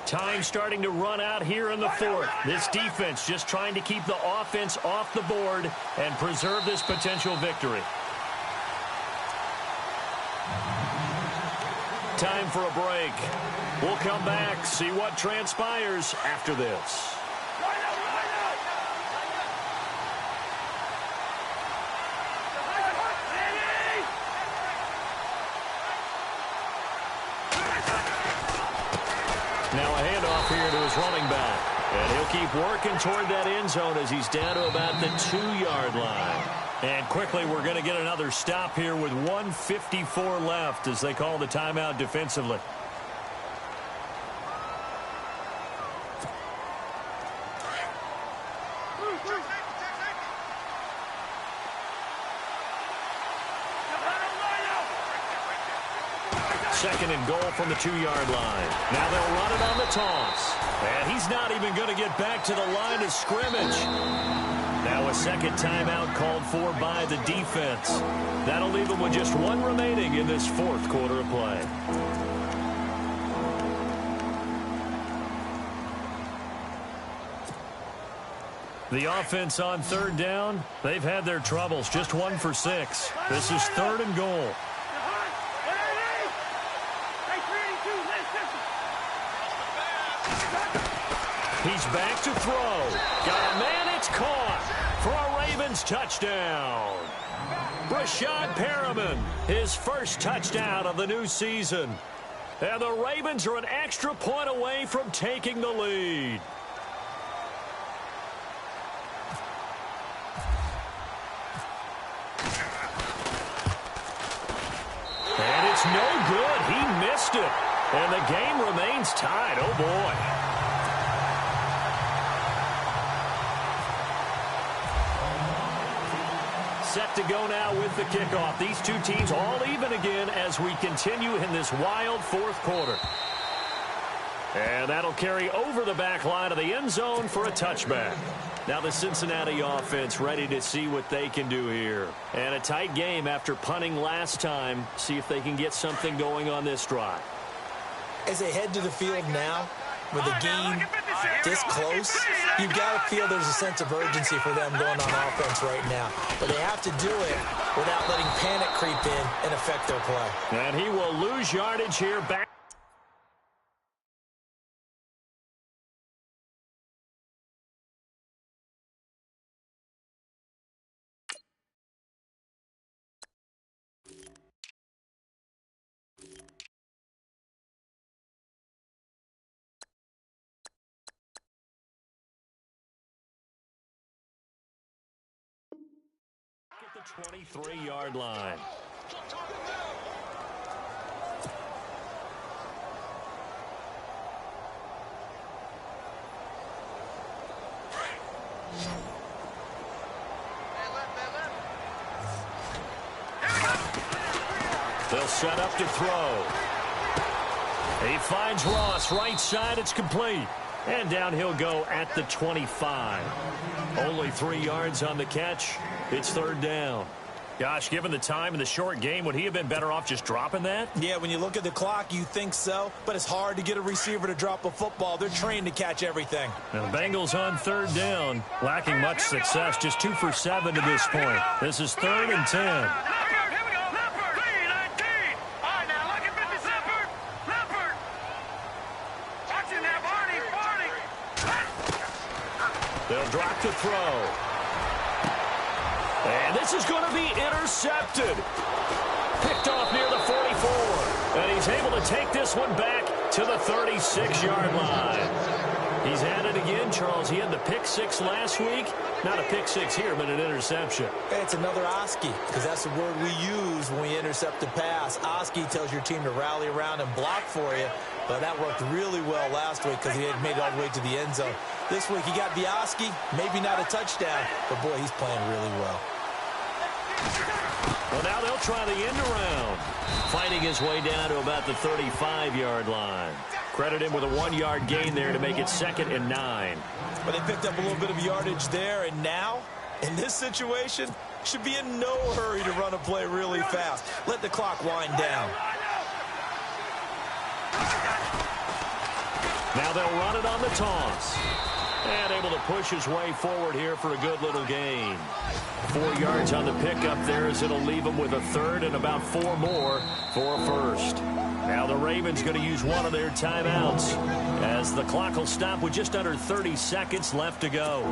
Speaker 4: Time starting to run out here in the 4th. This defense just trying to keep the offense off the board and preserve this potential victory. Time for a break. We'll come back, see what transpires after this. Now a handoff here to his running back. And he'll keep working toward that end zone as he's down to about the 2-yard line. And quickly we're going to get another stop here with 1:54 left as they call the timeout defensively. Second and goal from the 2-yard line. Now they'll run it on the toss. And he's not even going to get back to the line of scrimmage. Now a second timeout called for by the defense. That'll leave them with just 1 remaining in this 4th quarter of play. The offense on 3rd down, they've had their troubles. Just 1 for 6. This is 3rd and goal. He's back to throw. Got a man, it's caught for a Ravens touchdown. Rashad Perriman, his first touchdown of the new season. And the Ravens are an extra point away from taking the lead. And it's no good. He missed it. And the game remains tied. Oh, boy. Set to go now with the kickoff. These two teams all even again as we continue in this wild 4th quarter. And that'll carry over the back line of the end zone for a touchback. Now the Cincinnati offense ready to see what they can do here. And a tight game after punting last time. See if they can get something going on this drive.
Speaker 5: As they head to the field now, with the game this close, you've got to feel there's a sense of urgency for them going on offense right now. But they have to do it without letting panic creep in and affect their play.
Speaker 4: And he will lose yardage here back. At the 23-yard line. They'll set up to throw. He finds Ross right side. It's complete. And down he'll go at the 25. Only 3 yards on the catch. It's 3rd down. Gosh, given the time in the short game, would he have been better off just dropping that?
Speaker 5: Yeah, when you look at the clock, you think so. But it's hard to get a receiver to drop a football. They're trained to catch everything.
Speaker 4: Now the Bengals on 3rd down. Lacking much success. Just 2 for 7 to this point. This is 3rd and 10. They'll drop to throw. And this is going to be intercepted. Picked off near the 44. And he's able to take this one back to the 36-yard line. He's at it again, Charles. He had the pick six last week. Not a pick six here, but an interception.
Speaker 5: It's another Oski, because that's the word we use when we intercept a pass. Oski tells your team to rally around and block for you, but that worked really well last week because he had made it all the way to the end zone. This week he got the Oski, maybe not a touchdown, but boy, he's playing really well.
Speaker 4: Well, now they'll try the end around. Fighting his way down to about the 35-yard line. Credit him with a 1-yard gain there to make it 2nd and 9.
Speaker 5: But they picked up a little bit of yardage there, and now, in this situation, should be in no hurry to run a play really fast. Let the clock wind down.
Speaker 4: Now they'll run it on the toss. And able to push his way forward here for a good little gain. 4 yards on the pickup there as it'll leave him with a 3rd and about 4 more for a 1st. Now the Ravens going to use one of their timeouts as the clock will stop with just under 30 seconds left to go.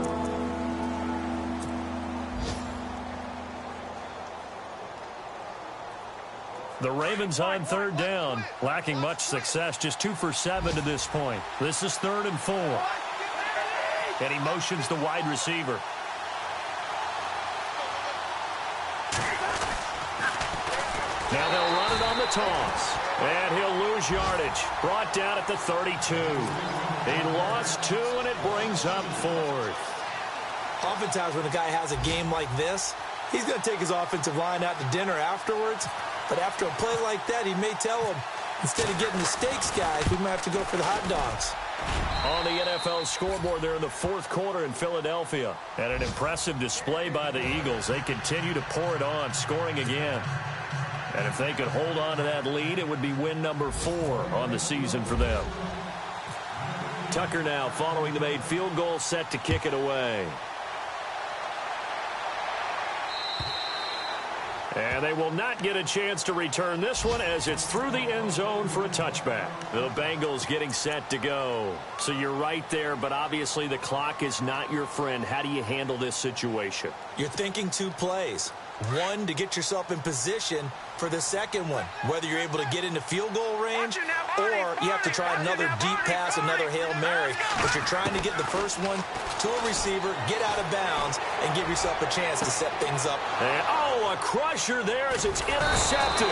Speaker 4: The Ravens on 3rd down, lacking much success, just 2 for 7 to this point. This is 3rd and 4. And he motions the wide receiver. Now they'll run it on the toss. And he'll lose yardage. Brought down at the 32. He lost 2, and it brings up 4th.
Speaker 5: Oftentimes when a guy has a game like this, he's going to take his offensive line out to dinner afterwards. But after a play like that, he may tell him, instead of getting the steaks, guys, we might have to go for the hot dogs.
Speaker 4: On the NFL scoreboard there in the 4th quarter in Philadelphia. And an impressive display by the Eagles. They continue to pour it on, scoring again. And if they could hold on to that lead, it would be win number 4 on the season for them. Tucker now following the made field goal, set to kick it away. And they will not get a chance to return this one as it's through the end zone for a touchback. The Bengals getting set to go. So you're right there, but obviously the clock is not your friend. How do you handle this situation?
Speaker 5: You're thinking 2 plays. One, to get yourself in position for the second one, whether you're able to get into field goal range or you have to try another deep pass, another Hail Mary. But you're trying to get the first one to a receiver, get out of bounds, and give yourself a chance to set things up.
Speaker 4: And, a crusher there as it's intercepted.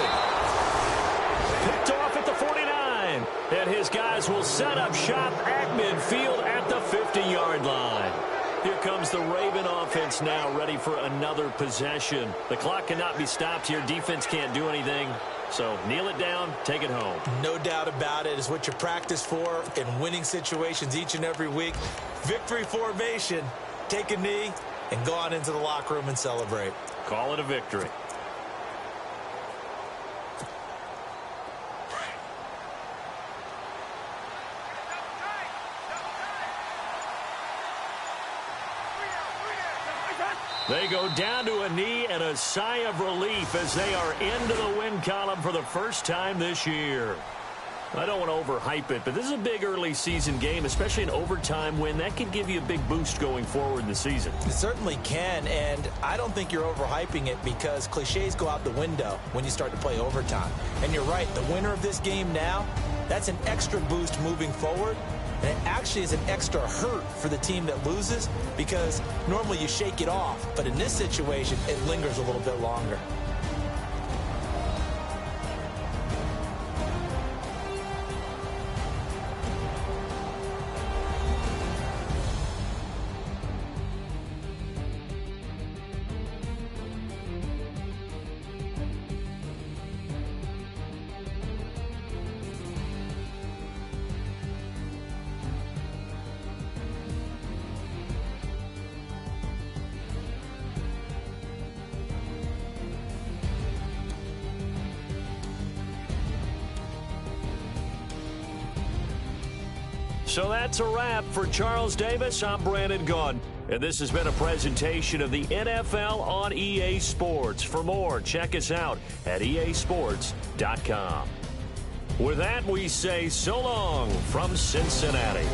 Speaker 4: Picked off at the 49. And his guys will set up shop at midfield at the 50-yard line. Here comes the Raven offense now, ready for another possession. The clock cannot be stopped here. Defense can't do anything. So kneel it down, take it home.
Speaker 5: No doubt about it. It's what you practice for in winning situations each and every week. Victory formation. Take a knee and go on into the locker room and celebrate.
Speaker 4: Call it a victory. They go down to a knee and a sigh of relief as they are into the win column for the first time this year. I don't want to overhype it, but this is a big early season game, especially an overtime win. That could give you a big boost going forward in the season.
Speaker 5: It certainly can, and I don't think you're overhyping it because cliches go out the window when you start to play overtime. And you're right, the winner of this game now, that's an extra boost moving forward. And it actually is an extra hurt for the team that loses because normally you shake it off. But in this situation, it lingers a little bit longer.
Speaker 4: So that's a wrap for Charles Davis. I'm Brandon Gaudin. And this has been a presentation of the NFL on EA Sports. For more, check us out at easports.com. With that, we say so long from Cincinnati.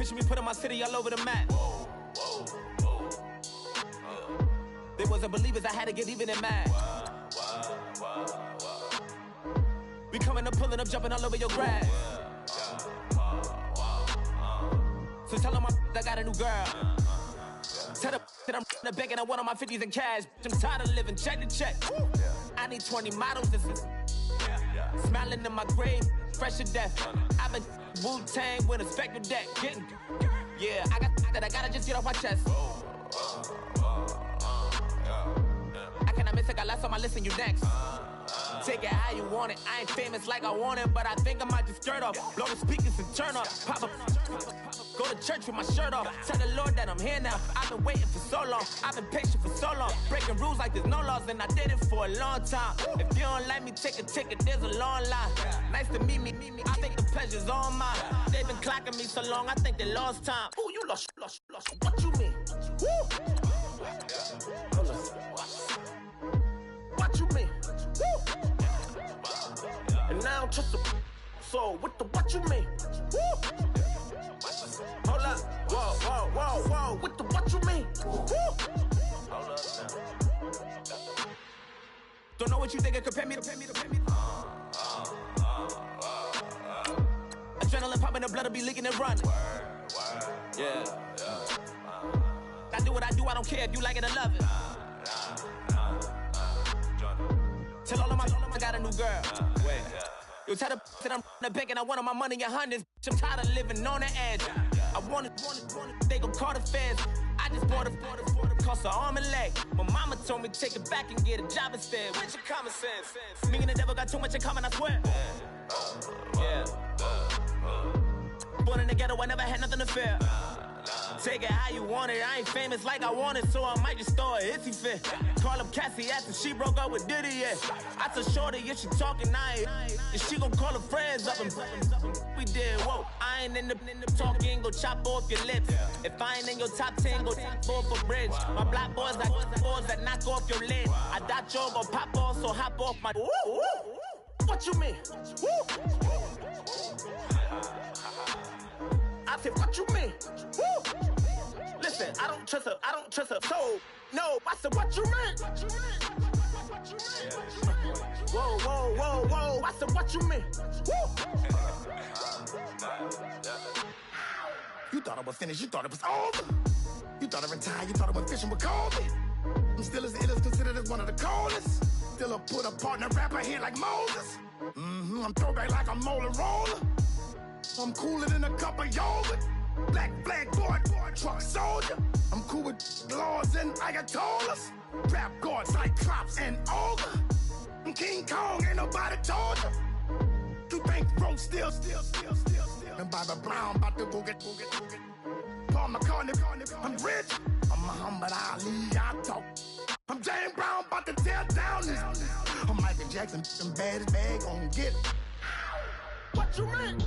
Speaker 2: Picture me putting my city all over the map. They wasn't believers, I had to get even and mad. We coming up, pulling up, jumping all over your grass. So tell them I got a new girl. Tell them that I'm the bank and I want all my 50s in cash. I'm tired of living check to check. I need 20 models. This is smiling in my grave, fresh to death. I've been Wu-Tang with a spectral deck. Getting, yeah, I got that. I gotta just get off my chest. I cannot miss it. Got last on my list and you next. Take it how you want it. I ain't famous like I want it, but I think I might just skirt off. Blow the speakers and turn up. Pop up. Go to church with my shirt off. Tell the Lord that I'm here now. I've been waiting for so long. I've been patient for so long. Breaking rules like there's no laws, and I did it for a long time. If you don't like me, take a ticket. There's a long line. Nice to meet me. I think the pleasure's all mine. They've been clocking me so long, I think they lost time. Ooh, you lost. What you mean? Woo! What you mean? Woo! And now trust the so what you mean? Woo! Hold up, whoa, what you mean? Woo! Hold up now. Don't know what you think it compare me to. Adrenaline popping, the blood will be leaking and running. Yeah. I do what I do, I don't care if you like it or love it. Tell all of my I got a new girl. Wait. You tell the that I'm the bank and I want all my money in hundreds. I'm tired of living on the edge. I want it, they gon' call the feds. I just bought a cost an arm and leg. My mama told me take it back and get a job instead. Where's your common sense? Me and the devil got too much in common, I swear. Yeah. Born in the ghetto, I never had nothing to fear. Take it how you want it. I ain't famous like I want it, so I might just throw a hissy fit. Call up Cassie after she broke up with Diddy, yeah. I told Shorty if she talking, and she gon' call her friends up and we did, whoa. I ain't in the talking, go chop off your lips. If I ain't in your top 10, go top 4 for bridge. My black boys got boys that knock off your lid. I thought you gon' pop off, so hop off my. What you mean? I said, what you mean? Woo! Listen, I don't trust her, so, no, I said, what you mean? Whoa, I said, what you mean? Woo! You thought I was finished, you thought it was over. You thought I retired, you thought I went fishing with Kobe. I'm still as ill as considered as one of the coldest. Still a put a partner rapper here like Moses. I'm throwback like a molar roller. I'm cooler than a cup of yogurt. Black flag boy, truck soldier. I'm cool with laws and Ayatollahs. Rap gods like Klops and Ogre. I'm King Kong, ain't nobody told you. You think road still. And Bobby Brown about to go get. Paul McCartney, I'm rich. I'm Muhammad Ali, I talk. I'm James Brown, about to tear down this. I'm Michael Jackson, them bad as bad, gon' get it. What you mean?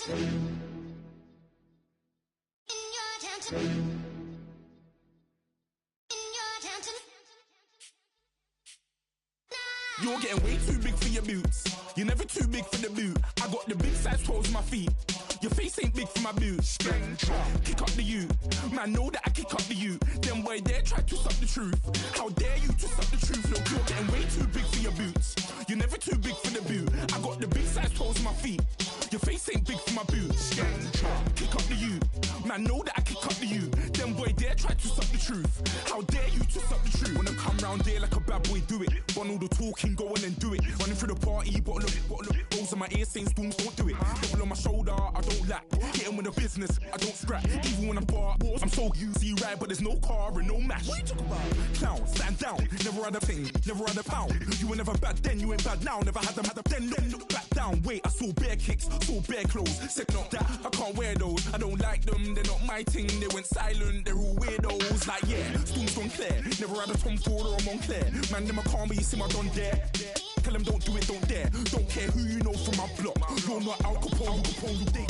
Speaker 7: You're getting way too big for your boots. You're never too big for the boot. I got the big size toes on my feet. Your face ain't big for my boots. Kick up the you. Man, know that I kick up the you. Them boy there try to suck the truth. How dare you to suck the truth? Look, you're getting way too big for your boots. You're never too big for the boot. I got the big size toes on my feet. Your face ain't big for my boots. Kick up the you. Man, know that I kick up the you. Them boy there try to suck the truth. How dare you to suck the truth? When I come round there like a bad boy, do it. Want all the talking, go on and do it. Running through the party, bottle up. Rolls on my ear saying storms, don't do it. Devil on my shoulder, I don't lack. Hitting with the business, I don't scrap. Even when I'm bar, I'm so easy right, but there's no car and no match. What you talking about? Clown, stand down. Never had a thing, never had a pound. You were never bad then, you ain't bad now. Never had them, then look back down. Wait, I saw bare kicks, saw bare clothes. Said not that, I can't wear those. I don't like them, they're not my thing. They went silent, they're all weirdos. Like yeah, storms gone clear. Never had a Tom Ford or a Montclair. Man, them I can't be, you see my done there. Tell them don't do it, don't dare. Don't care who you know from my block. You're not Al Capone,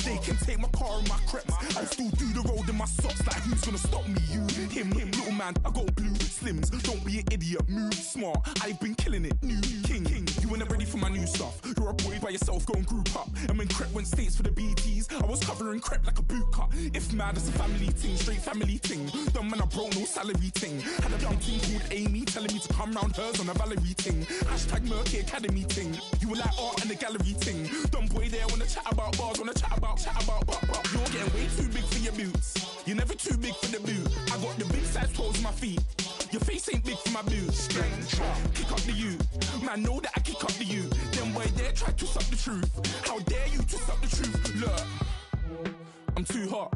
Speaker 7: they can take my car and my creps. I'll still do the road in my socks. Like who's gonna stop me? You, him, little man. I got blue slims. Don't be an idiot, move smart. I've been killing it, new king. You weren't ready for my new stuff. You're a boy by yourself, go and group up. And when Crep went states for the BTs, I was covering Crep like a boot cut. If mad, it's a family thing, straight family thing. Dumb man, I broke no salary thing. Had a young thing called Amy telling me to come round hers on a Valerie thing. Hashtag Murky Academy thing. You were like art and the gallery thing. Dumb boy there wanna chat about bars, wanna chat about. You're getting way too big for your boots. You're never too big for the boot. I got the big size toes on my feet. Your face ain't big for my boots. Kick up the you. Man, know that I kick up the you. Them boy there try to suck the truth. How dare you to suck the truth? Look, I'm too hot.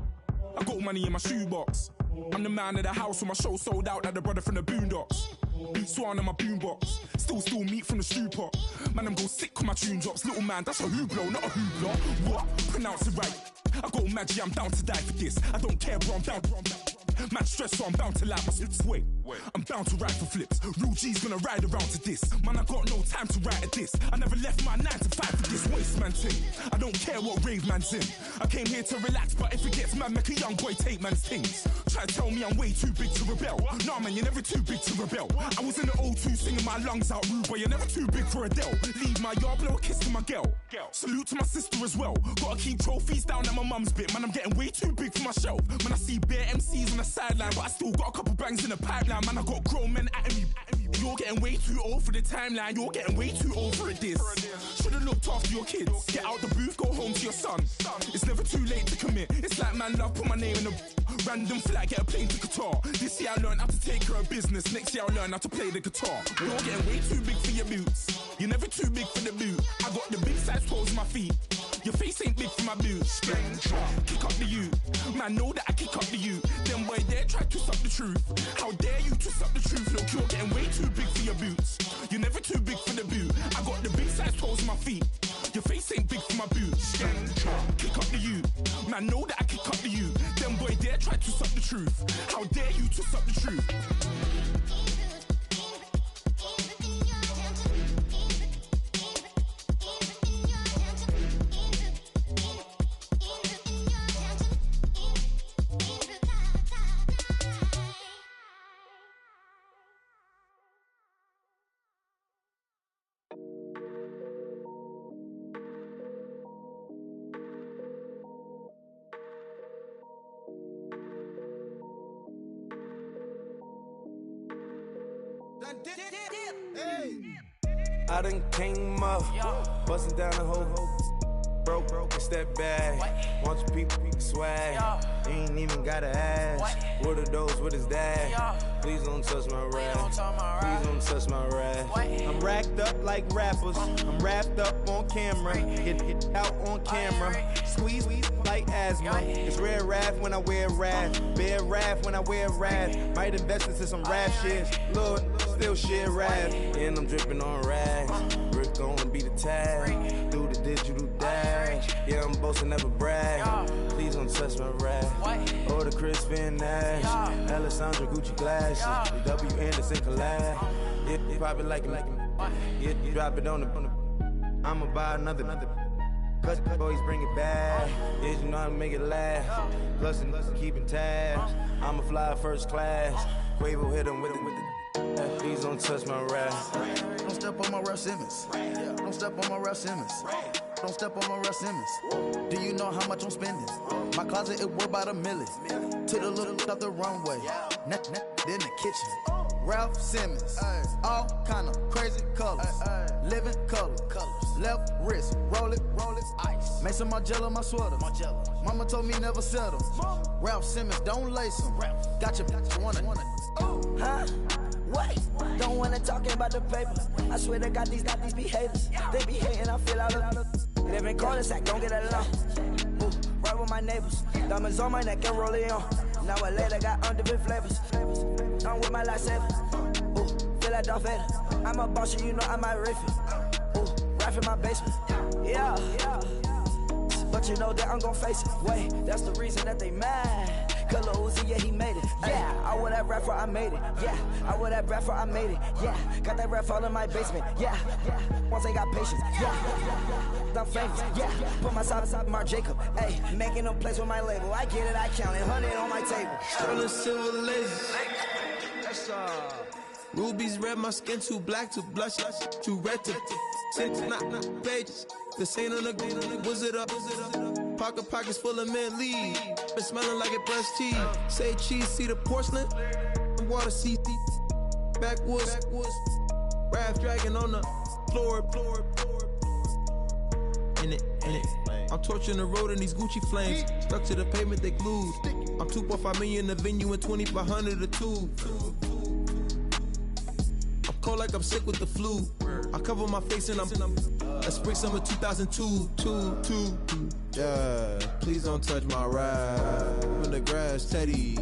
Speaker 7: I got money in my shoebox. I'm the man of the house when my show sold out like the brother from the Boondocks. Beat Swan on my boombox. Still meat from the stew pot. Man, I'm go sick when my tune drops. Little man, that's a hooplo, not a hoopla. What? Pronounce it right. I go Maggie, I'm down to die for this. I don't care, bro, I'm down. Man stressed, so I'm bound to like my slips. Wait, I'm bound to ride for flips. Real G's gonna ride around to this. Man, I got no time to write at this. I never left my 9 to 5 for this waste man thing. I don't care what rave man's in. I came here to relax, but if it gets mad, make a young boy take man's things. Try to tell me I'm way too big to rebel. Nah, man, you're never too big to rebel. I was in the O2 singing my lungs out rude, but you're never too big for Adele. Leave my yard, blow a kiss to my girl. Salute to my sister as well. Gotta keep trophies down at my mum's bit. Man, I'm getting way too big for my shelf. Man, I see bare MCs on the sideline, but I still got a couple bangs in the pipeline. Man, I got grown men at me. You're getting way too old for the timeline. You're getting way too old for a diss. Should've looked after your kids. Get out the booth, go home to your son. It's never too late to commit. It's like man love, put my name in a random flight, get a plane to Qatar. This year I learned how to take care of business. Next year I learn how to play the guitar. You're getting way too big for your boots. You're never too big for the boot. I got the big size toes on my feet. Your face ain't big for my boots. Kick up the you. Man, know that I kick up the you. Them boy there try to suck the truth. How dare you to suck the truth? Look, you're getting way too big for your boots. You're never too big for the boot. I got the big size toes on my feet. Your face ain't big for my boots. Kick up the you. Man, know that I kick up the you. Them boy there try to suck the truth. How dare you to suck the truth?
Speaker 8: I done came up, bustin' down the whole broke and step back. Want your people swag, ain't even gotta ask. What are those, what is that? Please don't touch my rap, please don't touch my rap. I'm racked up like rappers, I'm wrapped up on camera. Hit out on camera, squeeze like asthma. It's rare wrath when I wear wrath, bare wrath when I wear wrath. Might invest into some rap shit, Lord, still shit rap. And I'm dripping on rags, Rick gonna be the tag, do the digital dash. Yeah, I'm boasting, never brag. Please don't touch my rap. Or the Chris Van Nash, Alessandra Gucci glasses, the W Anderson collab. Yeah, pop it like it. Yeah, drop it on the. I'ma buy another. Cause always bring it back. Is you know how to make it laugh. Plus and keeping tabs. I'ma fly first class. Quavo hit him with the please don't touch my rap.
Speaker 9: Don't step on my Ralph Simmons. Don't step on my Ralph Simmons. Don't step on my Ralph Simmons. Do you know how much I'm spending? My closet is worth about $1 million. To the little up the runway. In the kitchen. Ralph Simmons. All kind of crazy colors. Living colors. Left wrist. Roll it. Ice. Make some Margiela my sweater. Mama told me never settle. Ralph Simmons, don't lace him. Got your wanna.
Speaker 10: Huh? What? Don't wanna talk about the paper. I swear to God, these be haters. They be hating, I feel out of. Live in cul-de-sac, don't get along. Ooh, right with my neighbors. Diamonds on my neck and roll it on. Now I later got undefeated flavors. I'm with my lifesaver. Ooh, feel like Darth Vader. I'm a boss, you know I might riff it. Ooh, right in my basement. Yeah. But you know that I'm gon' face it. Wait, that's the reason that they mad. Cause Lil Uzi, yeah, he made it. Yeah, I wear that rapper, I made it. Yeah, I wear that rapper, I made it. Yeah, got that rap all in my basement. Yeah, once I got patience. Yeah, I'm famous. Yeah, put myself inside Marc Jacob. Hey, making no place with my label. I get it, I count it. 100 on my table.
Speaker 2: Sterling silver lace. Rubies red, my skin too black to blush. Too red to six, not pages. This ain't on the wizard up. Pockets full of mint leaves. Been smelling like it brushed teeth. Say cheese, see the porcelain. Water, see backwoods. Raft dragging on the floor. In it. I'm torching the road in these Gucci flames. Stuck to the pavement, they glued. I'm 2.5 million the venue and 2,500 a tube. I'm cold like I'm sick with the flu. I cover my face and I'm spring summer 2002. Yeah, please don't touch my ride. In the grass, Teddy,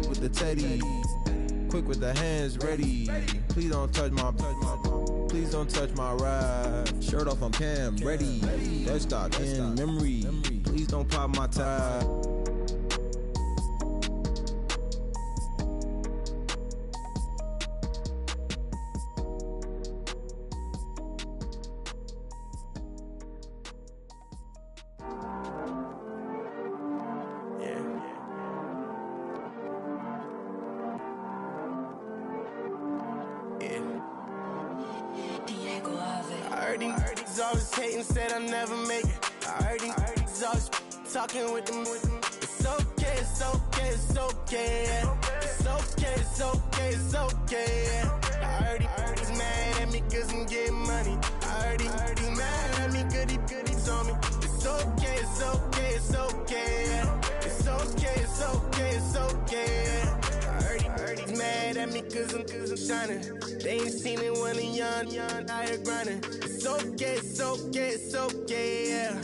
Speaker 2: with the Teddy. Quick with the hands ready. Please don't touch my ride. Shirt off on cam, ready. Dead stock in memory. Please don't pop my tie.
Speaker 11: Always hating, said I never make it. I heard he's always talking with them. It's okay, it's okay, it's okay. It's okay, it's okay, it's okay. I heard he's mad at me cause I'm getting money. I heard he's mad at me cause he's on me. It's okay, it's okay, it's okay. It's okay, it's okay, it's okay. I heard he's mad at me cause I'm shining. They ain't seen it when I'm young, out here grinding. It's okay, it's okay, it's okay, yeah.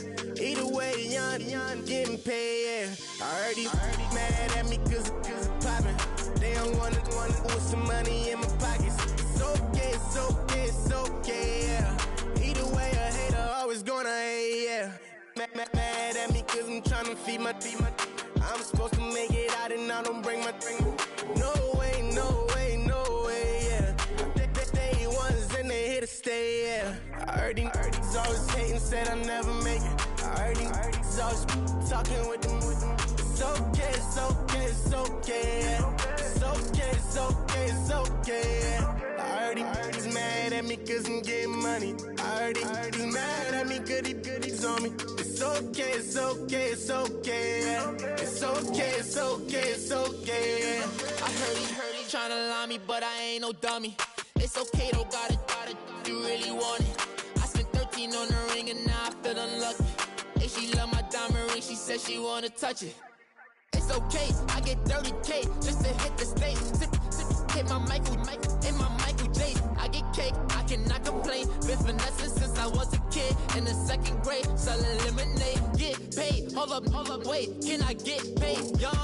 Speaker 11: Either way, young, getting paid, yeah. I heard he's mad at me cause I'm poppin'. They don't wanna put some money in my pockets. It's okay, it's okay, it's okay, yeah. Either way, a hater always gonna hate, yeah. Mad at me cause I'm tryna feed my I'm supposed to make it out and I don't bring my No way, yeah. They ones and they here to stay, yeah. I heard he's always hating, said I never make it. I heard he's always talking with them. It's okay, it's okay, it's okay, yeah. It's okay, it's okay, it's okay, yeah. I heard he's mad at me cause I'm getting money. I heard he's mad at me cause he's on me. It's okay, it's okay, it's okay, yeah. It's okay, it's okay, it's okay, yeah.
Speaker 12: I heard he tryna lie me, but I ain't no dummy. It's okay though, got it, you really want it. I spent 13 on the ring and now I feel unlucky. Hey, she love my diamond ring, she said she wanna touch it. It's okay, I get 30K just to hit the stage. Hit my Michael J. I get cake, I cannot complain. Been finessing since I was a kid. In the 2nd grade, selling lemonade. Get paid, hold up, wait, can I get paid? Young